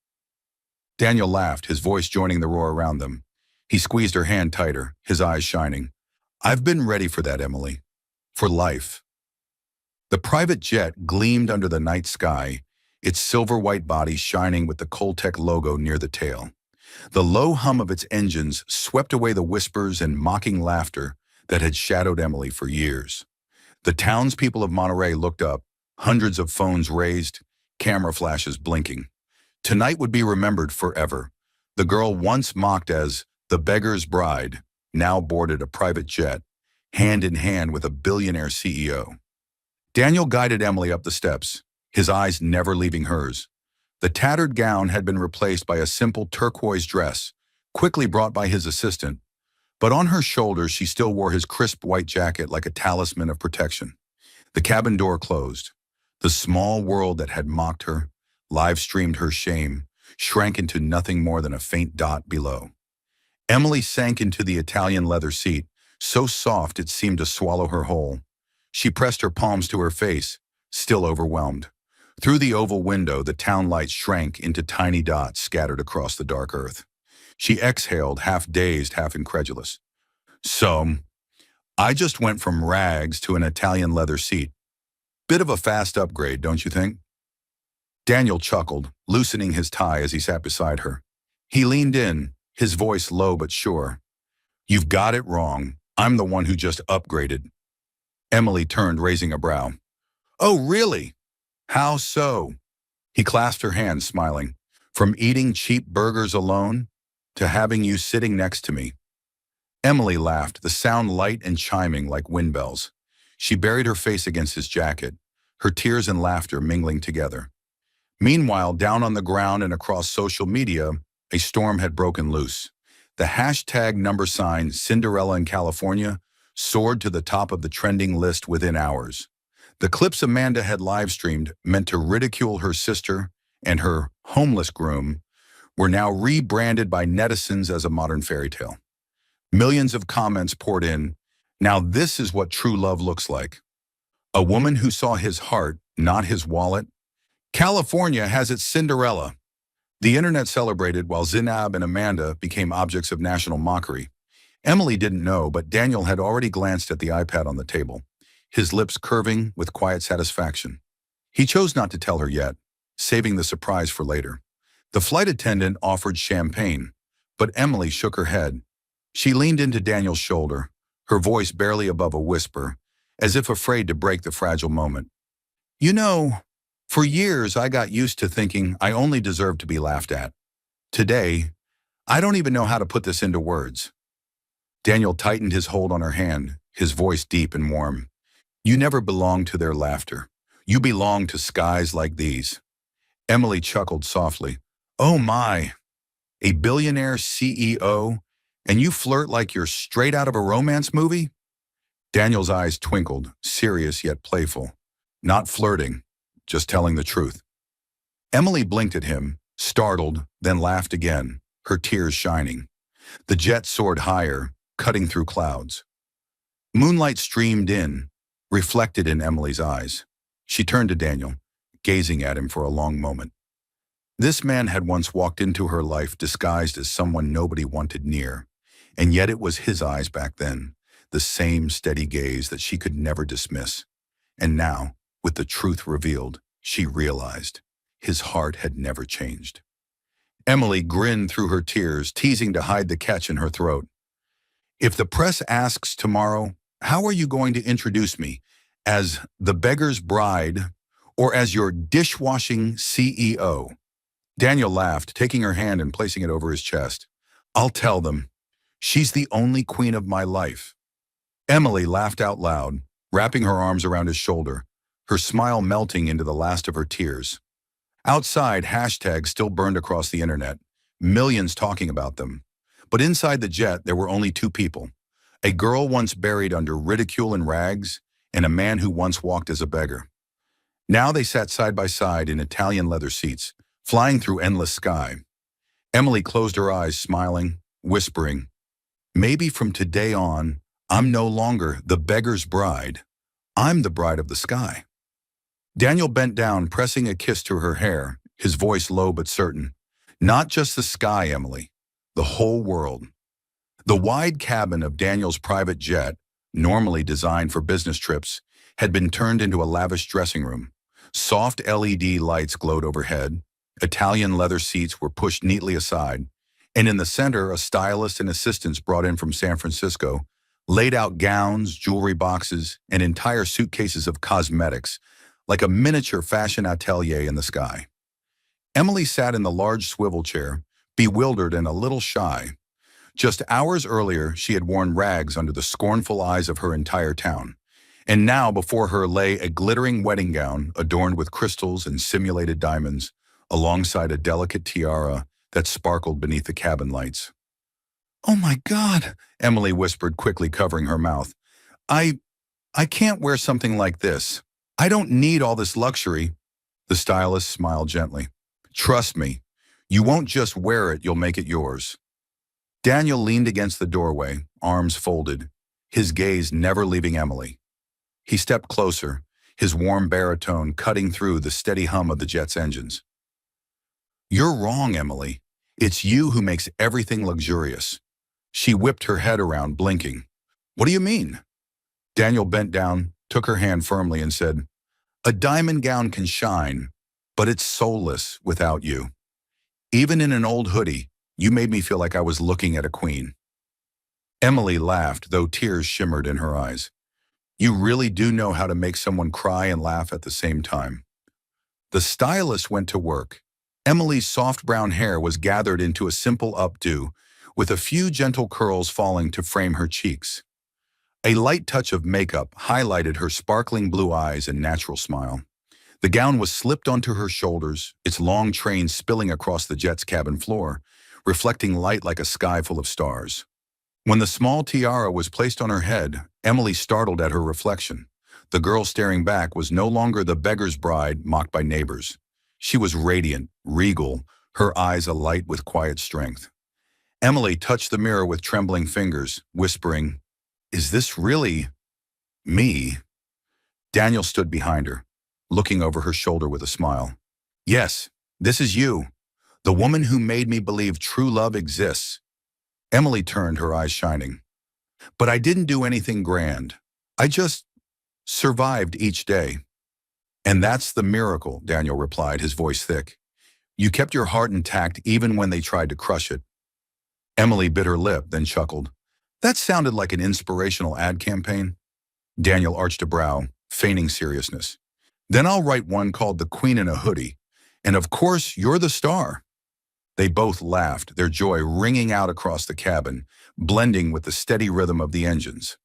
Speaker 1: Daniel laughed, his voice joining the roar around them. He squeezed her hand tighter, his eyes shining. I've been ready for that, Emily. For life. The private jet gleamed under the night sky, its silver-white body shining with the Coltec logo near the tail. The low hum of its engines swept away the whispers and mocking laughter that had shadowed Emily for years. The townspeople of Monterey looked up, hundreds of phones raised, camera flashes blinking. Tonight would be remembered forever. The girl once mocked as the beggar's bride now boarded a private jet, hand in hand with a billionaire CEO. Daniel guided Emily up the steps, his eyes never leaving hers. The tattered gown had been replaced by a simple turquoise dress, quickly brought by his assistant, but on her shoulders she still wore his crisp white jacket like a talisman of protection. The cabin door closed. The small world that had mocked her, live-streamed her shame, shrank into nothing more than a faint dot below. Emily sank into the Italian leather seat, so soft it seemed to swallow her whole. She pressed her palms to her face, still overwhelmed. Through the oval window, the town lights shrank into tiny dots scattered across the dark earth. She exhaled, half dazed, half incredulous. So, I just went from rags to an Italian leather seat. Bit of a fast upgrade, don't you think? Daniel chuckled, loosening his tie as he sat beside her. He leaned in, his voice low but sure. You've got it wrong. I'm the one who just upgraded. Emily turned, raising a brow. Oh, really? How so? He clasped her hand, smiling. From eating cheap burgers alone to having you sitting next to me. Emily laughed, the sound light and chiming like wind bells. She buried her face against his jacket, her tears and laughter mingling together. Meanwhile, down on the ground and across social media, a storm had broken loose. The hashtag number sign Cinderella in California soared to the top of the trending list within hours. The clips Amanda had live-streamed, meant to ridicule her sister and her homeless groom, were now rebranded by netizens as a modern fairy tale. Millions of comments poured in. Now this is what true love looks like. A woman who saw his heart, not his wallet. California has its Cinderella. The internet celebrated while Zinab and Amanda became objects of national mockery. Emily didn't know, but Daniel had already glanced at the iPad on the table, his lips curving with quiet satisfaction. He chose not to tell her yet, saving the surprise for later. The flight attendant offered champagne, but Emily shook her head. She leaned into Daniel's shoulder, her voice barely above a whisper, as if afraid to break the fragile moment. You know, for years I got used to thinking I only deserved to be laughed at. Today, I don't even know how to put this into words. Daniel tightened his hold on her hand, his voice deep and warm. You never belonged to their laughter. You belong to skies like these. Emily chuckled softly. Oh my, a billionaire CEO, and you flirt like you're straight out of a romance movie? Daniel's eyes twinkled, serious yet playful. Not flirting, just telling the truth. Emily blinked at him, startled, then laughed again, her tears shining. The jet soared higher, cutting through clouds. Moonlight streamed in, reflected in Emily's eyes. She turned to Daniel, gazing at him for a long moment. This man had once walked into her life disguised as someone nobody wanted near, and yet it was his eyes back then, the same steady gaze that she could never dismiss. And now, with the truth revealed, she realized his heart had never changed. Emily grinned through her tears, teasing to hide the catch in her throat. If the press asks tomorrow, how are you going to introduce me? As the beggar's bride or as your dishwashing CEO? Daniel laughed, taking her hand and placing it over his chest. I'll tell them. She's the only queen of my life. Emily laughed out loud, wrapping her arms around his shoulder, her smile melting into the last of her tears. Outside, hashtags still burned across the internet, millions talking about them. But inside the jet, there were only two people. A girl once buried under ridicule and rags, and a man who once walked as a beggar. Now they sat side by side in Italian leather seats, flying through endless sky. Emily closed her eyes, smiling, whispering, maybe from today on, I'm no longer the beggar's bride. I'm the bride of the sky. Daniel bent down, pressing a kiss to her hair, his voice low but certain. Not just the sky, Emily. The whole world. The wide cabin of Daniel's private jet, normally designed for business trips, had been turned into a lavish dressing room. Soft LED lights glowed overhead, Italian leather seats were pushed neatly aside, and in the center a stylist and assistants brought in from San Francisco laid out gowns, jewelry boxes, and entire suitcases of cosmetics, like a miniature fashion atelier in the sky. Emily sat in the large swivel chair, bewildered and a little shy. Just hours earlier, she had worn rags under the scornful eyes of her entire town. And now before her lay a glittering wedding gown adorned with crystals and simulated diamonds, alongside a delicate tiara that sparkled beneath the cabin lights. Oh my God, Emily whispered, quickly covering her mouth. I can't wear something like this. I don't need all this luxury. The stylist smiled gently. Trust me, you won't just wear it, you'll make it yours. Daniel leaned against the doorway, arms folded, his gaze never leaving Emily. He stepped closer, his warm baritone cutting through the steady hum of the jet's engines. You're wrong, Emily. It's you who makes everything luxurious. She whipped her head around, blinking. What do you mean? Daniel bent down, took her hand firmly and said, a diamond gown can shine, but it's soulless without you. Even in an old hoodie, you made me feel like I was looking at a queen. Emily laughed, though tears shimmered in her eyes. You really do know how to make someone cry and laugh at the same time. The stylist went to work. Emily's soft brown hair was gathered into a simple updo, with a few gentle curls falling to frame her cheeks. A light touch of makeup highlighted her sparkling blue eyes and natural smile. The gown was slipped onto her shoulders, its long train spilling across the jet's cabin floor, reflecting light like a sky full of stars. When the small tiara was placed on her head, Emily startled at her reflection. The girl staring back was no longer the beggar's bride mocked by neighbors. She was radiant, regal, her eyes alight with quiet strength. Emily touched the mirror with trembling fingers, whispering, Is this really me? Daniel stood behind her, looking over her shoulder with a smile. Yes, this is you, the woman who made me believe true love exists. Emily turned, her eyes shining. But I didn't do anything grand. I just survived each day. And that's the miracle, Daniel replied, his voice thick. You kept your heart intact even when they tried to crush it. Emily bit her lip, then chuckled. That sounded like an inspirational ad campaign. Daniel arched a brow, feigning seriousness. Then I'll write one called The Queen in a Hoodie. And of course, you're the star. They both laughed, their joy ringing out across the cabin, blending with the steady rhythm of the engines.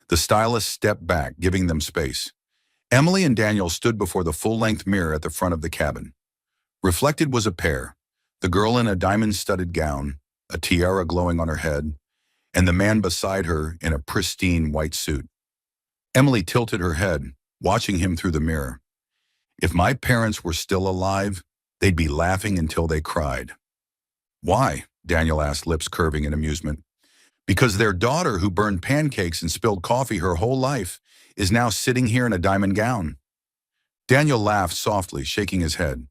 Speaker 1: The stylist stepped back, giving them space. Emily and Daniel stood before the full-length mirror at the front of the cabin. Reflected was a pair, the girl in a diamond-studded gown, a tiara glowing on her head, and the man beside her in a pristine white suit. Emily tilted her head, watching him through the mirror. If my parents were still alive, they'd be laughing until they cried. Why? Daniel asked, lips curving in amusement. Because their daughter, who burned pancakes and spilled coffee her whole life, is now sitting here in a diamond gown. Daniel laughed softly, shaking his head.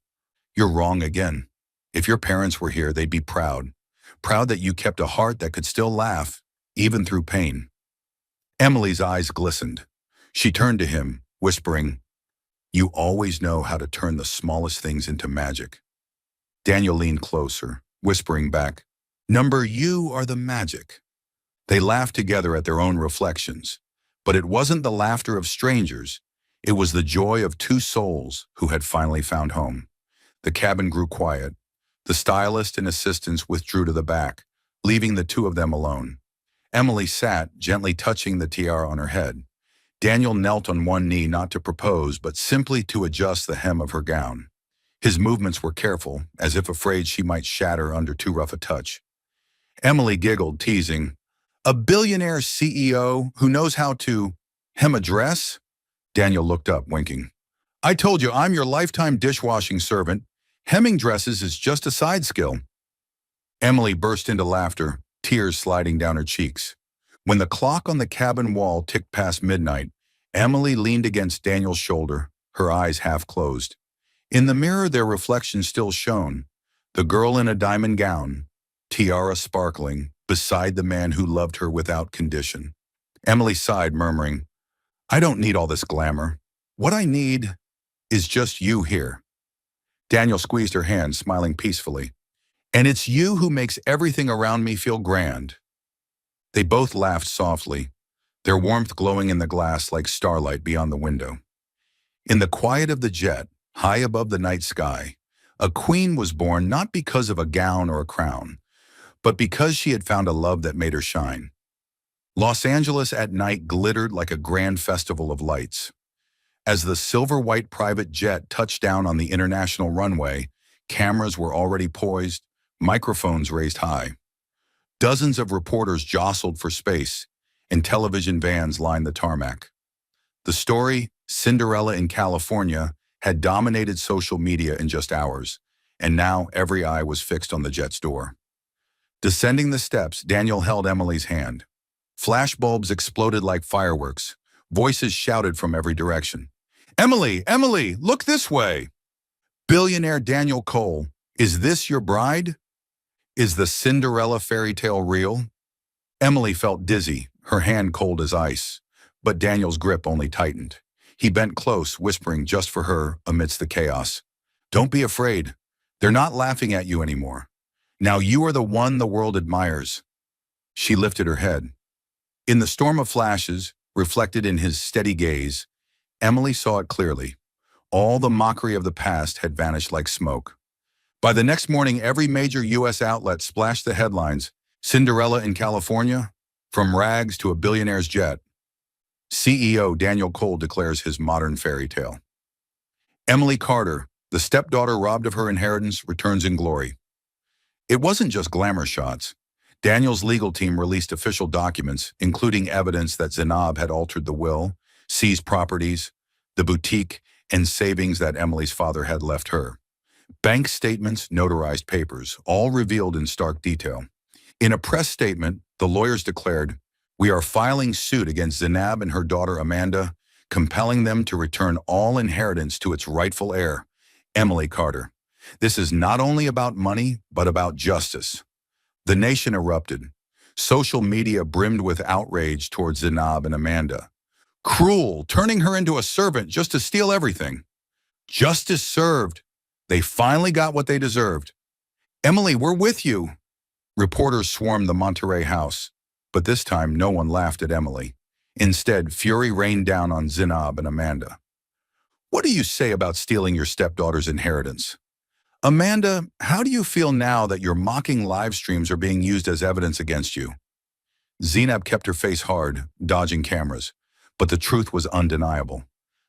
Speaker 1: You're wrong again. If your parents were here, they'd be proud. Proud that you kept a heart that could still laugh, even through pain. Emily's eyes glistened. She turned to him, whispering, You always know how to turn the smallest things into magic. Daniel leaned closer, whispering back, Number, you are the magic. They laughed together at their own reflections, but it wasn't the laughter of strangers. It was the joy of two souls who had finally found home. The cabin grew quiet. The stylist and assistants withdrew to the back, leaving the two of them alone. Emily sat, gently touching the tiara on her head. Daniel knelt on one knee, not to propose, but simply to adjust the hem of her gown. His movements were careful, as if afraid she might shatter under too rough a touch. Emily giggled, teasing, A billionaire CEO who knows how to hem a dress? Daniel looked up, winking. I told you I'm your lifetime dishwashing servant. Hemming dresses is just a side skill. Emily burst into laughter, tears sliding down her cheeks. When the clock on the cabin wall ticked past midnight, Emily leaned against Daniel's shoulder, her eyes half closed. In the mirror, their reflection still shone. The girl in a diamond gown, tiara sparkling, beside the man who loved her without condition. Emily sighed, murmuring, I don't need all this glamour. What I need is just you here. Daniel squeezed her hand, smiling peacefully. And it's you who makes everything around me feel grand. They both laughed softly, their warmth glowing in the glass like starlight beyond the window. In the quiet of the jet, high above the night sky, a queen was born not because of a gown or a crown, but because she had found a love that made her shine. Los Angeles at night glittered like a grand festival of lights. As the silver-white private jet touched down on the international runway, cameras were already poised, microphones raised high. Dozens of reporters jostled for space, and television vans lined the tarmac. The story, Cinderella in California, had dominated social media in just hours, and now every eye was fixed on the jet's door. Descending the steps, Daniel held Emily's hand. Flashbulbs exploded like fireworks. Voices shouted from every direction. Emily, Emily, look this way! Billionaire Daniel Cole, is this your bride? Is the Cinderella fairy tale real? Emily felt dizzy, her hand cold as ice, but Daniel's grip only tightened. He bent close, whispering just for her amidst the chaos. Don't be afraid. They're not laughing at you anymore. Now you are the one the world admires. She lifted her head. In the storm of flashes, reflected in his steady gaze, Emily saw it clearly. All the mockery of the past had vanished like smoke. By the next morning, every major U.S. outlet splashed the headlines, Cinderella in California, from rags to a billionaire's jet. CEO Daniel Cole declares his modern fairy tale. Emily Carter, the stepdaughter robbed of her inheritance, returns in glory. It wasn't just glamour shots. Daniel's legal team released official documents, including evidence that Zainab had altered the will, seized properties, the boutique, and savings that Emily's father had left her. Bank statements, notarized papers, all revealed in stark detail. In a press statement, the lawyers declared, "We are filing suit against Zainab and her daughter Amanda, compelling them to return all inheritance to its rightful heir, Emily Carter. This is not only about money, but about justice." The nation erupted. Social media brimmed with outrage towards Zainab and Amanda. Cruel, turning her into a servant just to steal everything. Justice served. They finally got what they deserved. Emily, we're with you. Reporters swarmed the Monterey house, but this time no one laughed at Emily. Instead, fury rained down on Zinab and Amanda. What do you say about stealing your stepdaughter's inheritance? Amanda, how do you feel now that your mocking live streams are being used as evidence against you? Zinab kept her face hard, dodging cameras, but the truth was undeniable.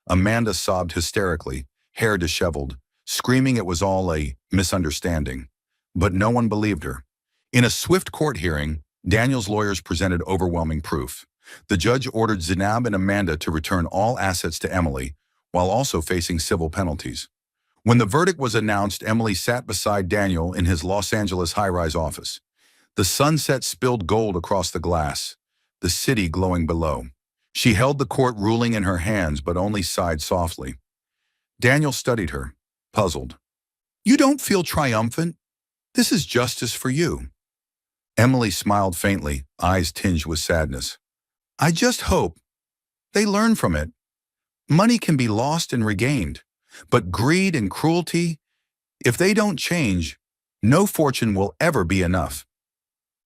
Speaker 1: Amanda sobbed hysterically, hair disheveled, screaming it was all a misunderstanding. But no one believed her. In a swift court hearing, Daniel's lawyers presented overwhelming proof. The judge ordered Zinab and Amanda to return all assets to Emily, while also facing civil penalties. When the verdict was announced, Emily sat beside Daniel in his Los Angeles high-rise office. The sunset spilled gold across the glass, the city glowing below. She held the court ruling in her hands, but only sighed softly. Daniel studied her, puzzled. You don't feel triumphant? This is justice for you. Emily smiled faintly, eyes tinged with sadness. I just hope they learn from it. Money can be lost and regained, but greed and cruelty, if they don't change, no fortune will ever be enough.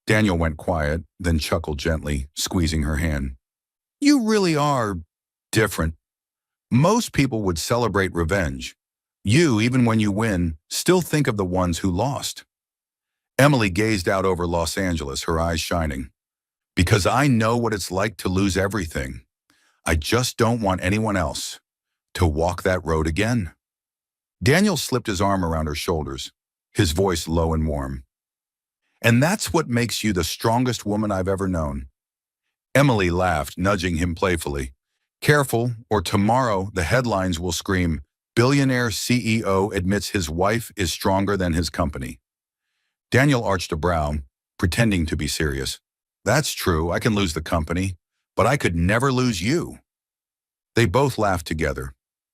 Speaker 1: Daniel went quiet, then chuckled gently, squeezing her hand. You really are different. Most people would celebrate revenge. You, even when you win, still think of the ones who lost. Emily gazed out over Los Angeles, her eyes shining. Because I know what it's like to lose everything. I just don't want anyone else to walk that road again. Daniel slipped his arm around her shoulders, his voice low and warm. And that's what makes you the strongest woman I've ever known. Emily laughed, nudging him playfully. Careful, or tomorrow the headlines will scream, Billionaire CEO admits his wife is stronger than his company. Daniel arched a brow, pretending to be serious. That's true, I can lose the company, but I could never lose you. They both laughed together,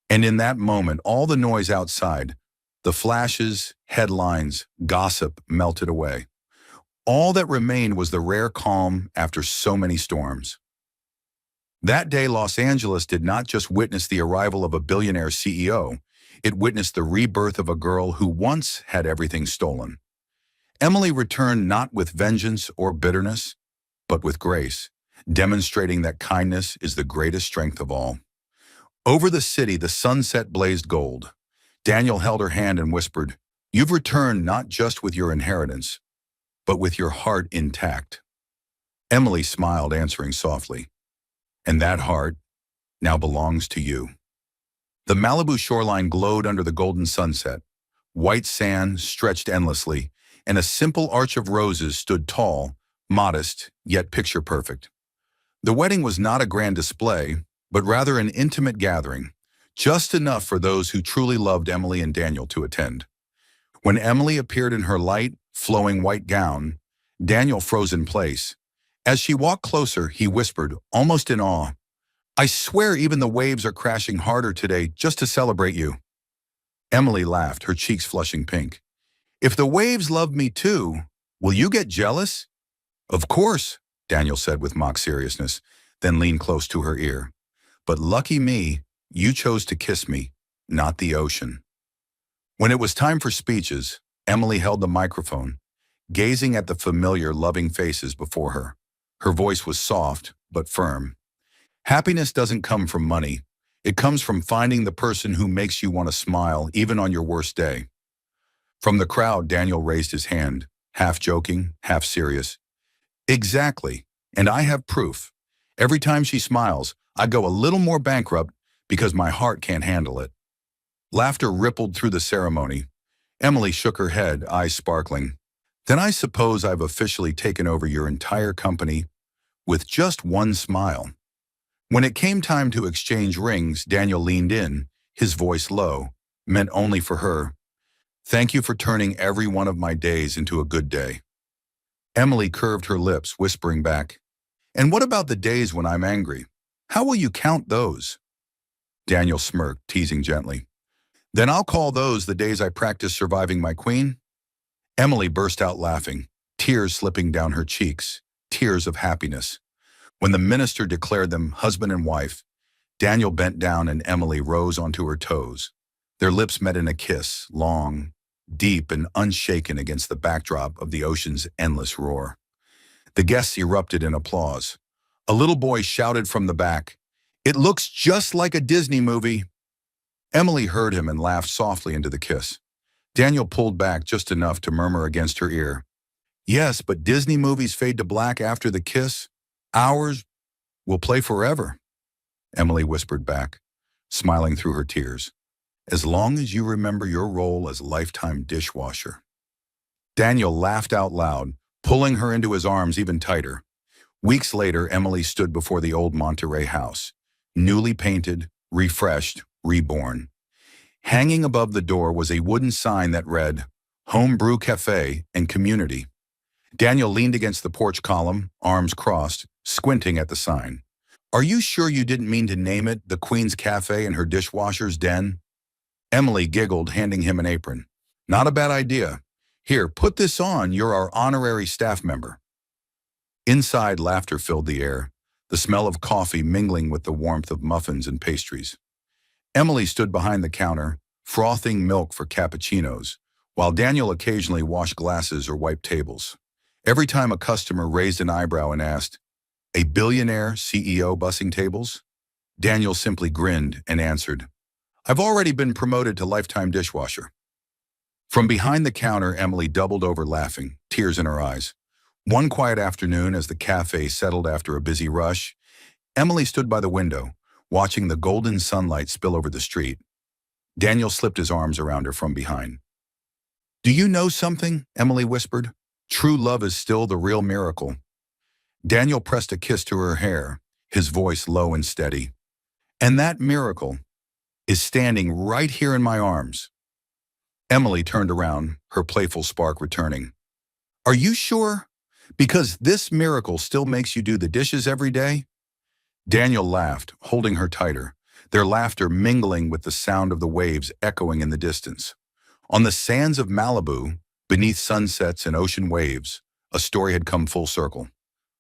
Speaker 1: and in that moment, all the noise outside, the flashes, headlines, gossip melted away. All that remained was the rare calm after so many storms. That day, Los Angeles did not just witness the arrival of a billionaire CEO, it witnessed the rebirth of a girl who once had everything stolen. Emily returned not with vengeance or bitterness, but with grace, demonstrating that kindness is the greatest strength of all. Over the city, the sunset blazed gold. Daniel held her hand and whispered, You've returned not just with your inheritance, but with your heart intact. Emily smiled, answering softly, And that heart now belongs to you. The Malibu shoreline glowed under the golden sunset. White sand stretched endlessly, and a simple arch of roses stood tall, modest, yet picture-perfect. The wedding was not a grand display, but rather an intimate gathering, just enough for those who truly loved Emily and Daniel to attend. When Emily appeared in her light, flowing white gown, Daniel froze in place. As she walked closer, he whispered, almost in awe, I swear even the waves are crashing harder today just to celebrate you. Emily laughed, her cheeks flushing pink. If the waves love me too, will you get jealous? Of course, Daniel said with mock seriousness, then leaned close to her ear. But lucky me, you chose to kiss me, not the ocean. When it was time for speeches, Emily held the microphone, gazing at the familiar, loving faces before her. Her voice was soft, but firm. Happiness doesn't come from money. It comes from finding the person who makes you want to smile, even on your worst day. From the crowd, Daniel raised his hand, half joking, half serious. Exactly, and I have proof. Every time she smiles, I go a little more bankrupt because my heart can't handle it. Laughter rippled through the ceremony. Emily shook her head, eyes sparkling. Then I suppose I've officially taken over your entire company with just one smile. When it came time to exchange rings, Daniel leaned in, his voice low, meant only for her. Thank you for turning every one of my days into a good day. Emily curved her lips, whispering back, And what about the days when I'm angry? How will you count those? Daniel smirked, teasing gently. Then I'll call those the days I practiced surviving my queen. Emily burst out laughing, tears slipping down her cheeks, tears of happiness. When the minister declared them husband and wife, Daniel bent down and Emily rose onto her toes. Their lips met in a kiss, long, deep, and unshaken against the backdrop of the ocean's endless roar. The guests erupted in applause. A little boy shouted from the back, "It looks just like a Disney movie." Emily heard him and laughed softly into the kiss. Daniel pulled back just enough to murmur against her ear, "Yes, but Disney movies fade to black after the kiss. Ours will play forever," Emily whispered back, smiling through her tears. "As long as you remember your role as lifetime dishwasher." Daniel laughed out loud, pulling her into his arms even tighter. Weeks later, Emily stood before the old Monterey house, newly painted, refreshed, reborn. Hanging above the door was a wooden sign that read, "Home Brew Cafe and Community." Daniel leaned against the porch column, arms crossed, squinting at the sign. "Are you sure you didn't mean to name it the Queen's Cafe and her dishwasher's den?" Emily giggled, handing him an apron. "Not a bad idea. Here, put this on. You're our honorary staff member." Inside, laughter filled the air, the smell of coffee mingling with the warmth of muffins and pastries. Emily stood behind the counter, frothing milk for cappuccinos, while Daniel occasionally washed glasses or wiped tables. Every time a customer raised an eyebrow and asked, "A billionaire CEO bussing tables?" Daniel simply grinned and answered, "I've already been promoted to lifetime dishwasher." From behind the counter, Emily doubled over laughing, tears in her eyes. One quiet afternoon, as the cafe settled after a busy rush, Emily stood by the window, watching the golden sunlight spill over the street. Daniel slipped his arms around her from behind. "Do you know something?" Emily whispered. "True love is still the real miracle." Daniel pressed a kiss to her hair, his voice low and steady. "And that miracle is standing right here in my arms." Emily turned around, her playful spark returning. "Are you sure? Because this miracle still makes you do the dishes every day?" Daniel laughed, holding her tighter, their laughter mingling with the sound of the waves echoing in the distance. On the sands of Malibu, beneath sunsets and ocean waves, a story had come full circle.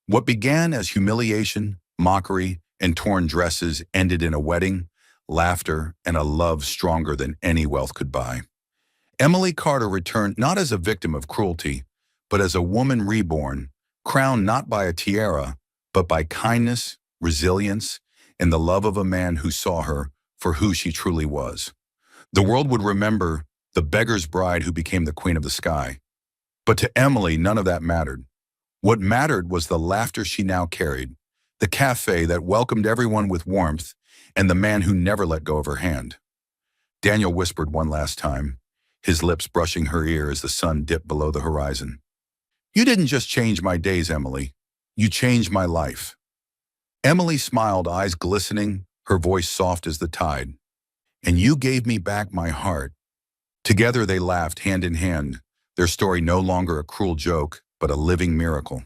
Speaker 1: What began as humiliation, mockery, and torn dresses ended in a wedding, laughter, and a love stronger than any wealth could buy. Emily Carter returned not as a victim of cruelty, but as a woman reborn, crowned not by a tiara, but by kindness, resilience, and the love of a man who saw her for who she truly was. The world would remember the beggar's bride who became the queen of the sky. But to Emily, none of that mattered. What mattered was the laughter she now carried, the cafe that welcomed everyone with warmth, and the man who never let go of her hand. Daniel whispered one last time, his lips brushing her ear as the sun dipped below the horizon. "You didn't just change my days, Emily. You changed my life." Emily smiled, eyes glistening, her voice soft as the tide. "And you gave me back my heart." Together they laughed hand in hand, their story no longer a cruel joke, but a living miracle.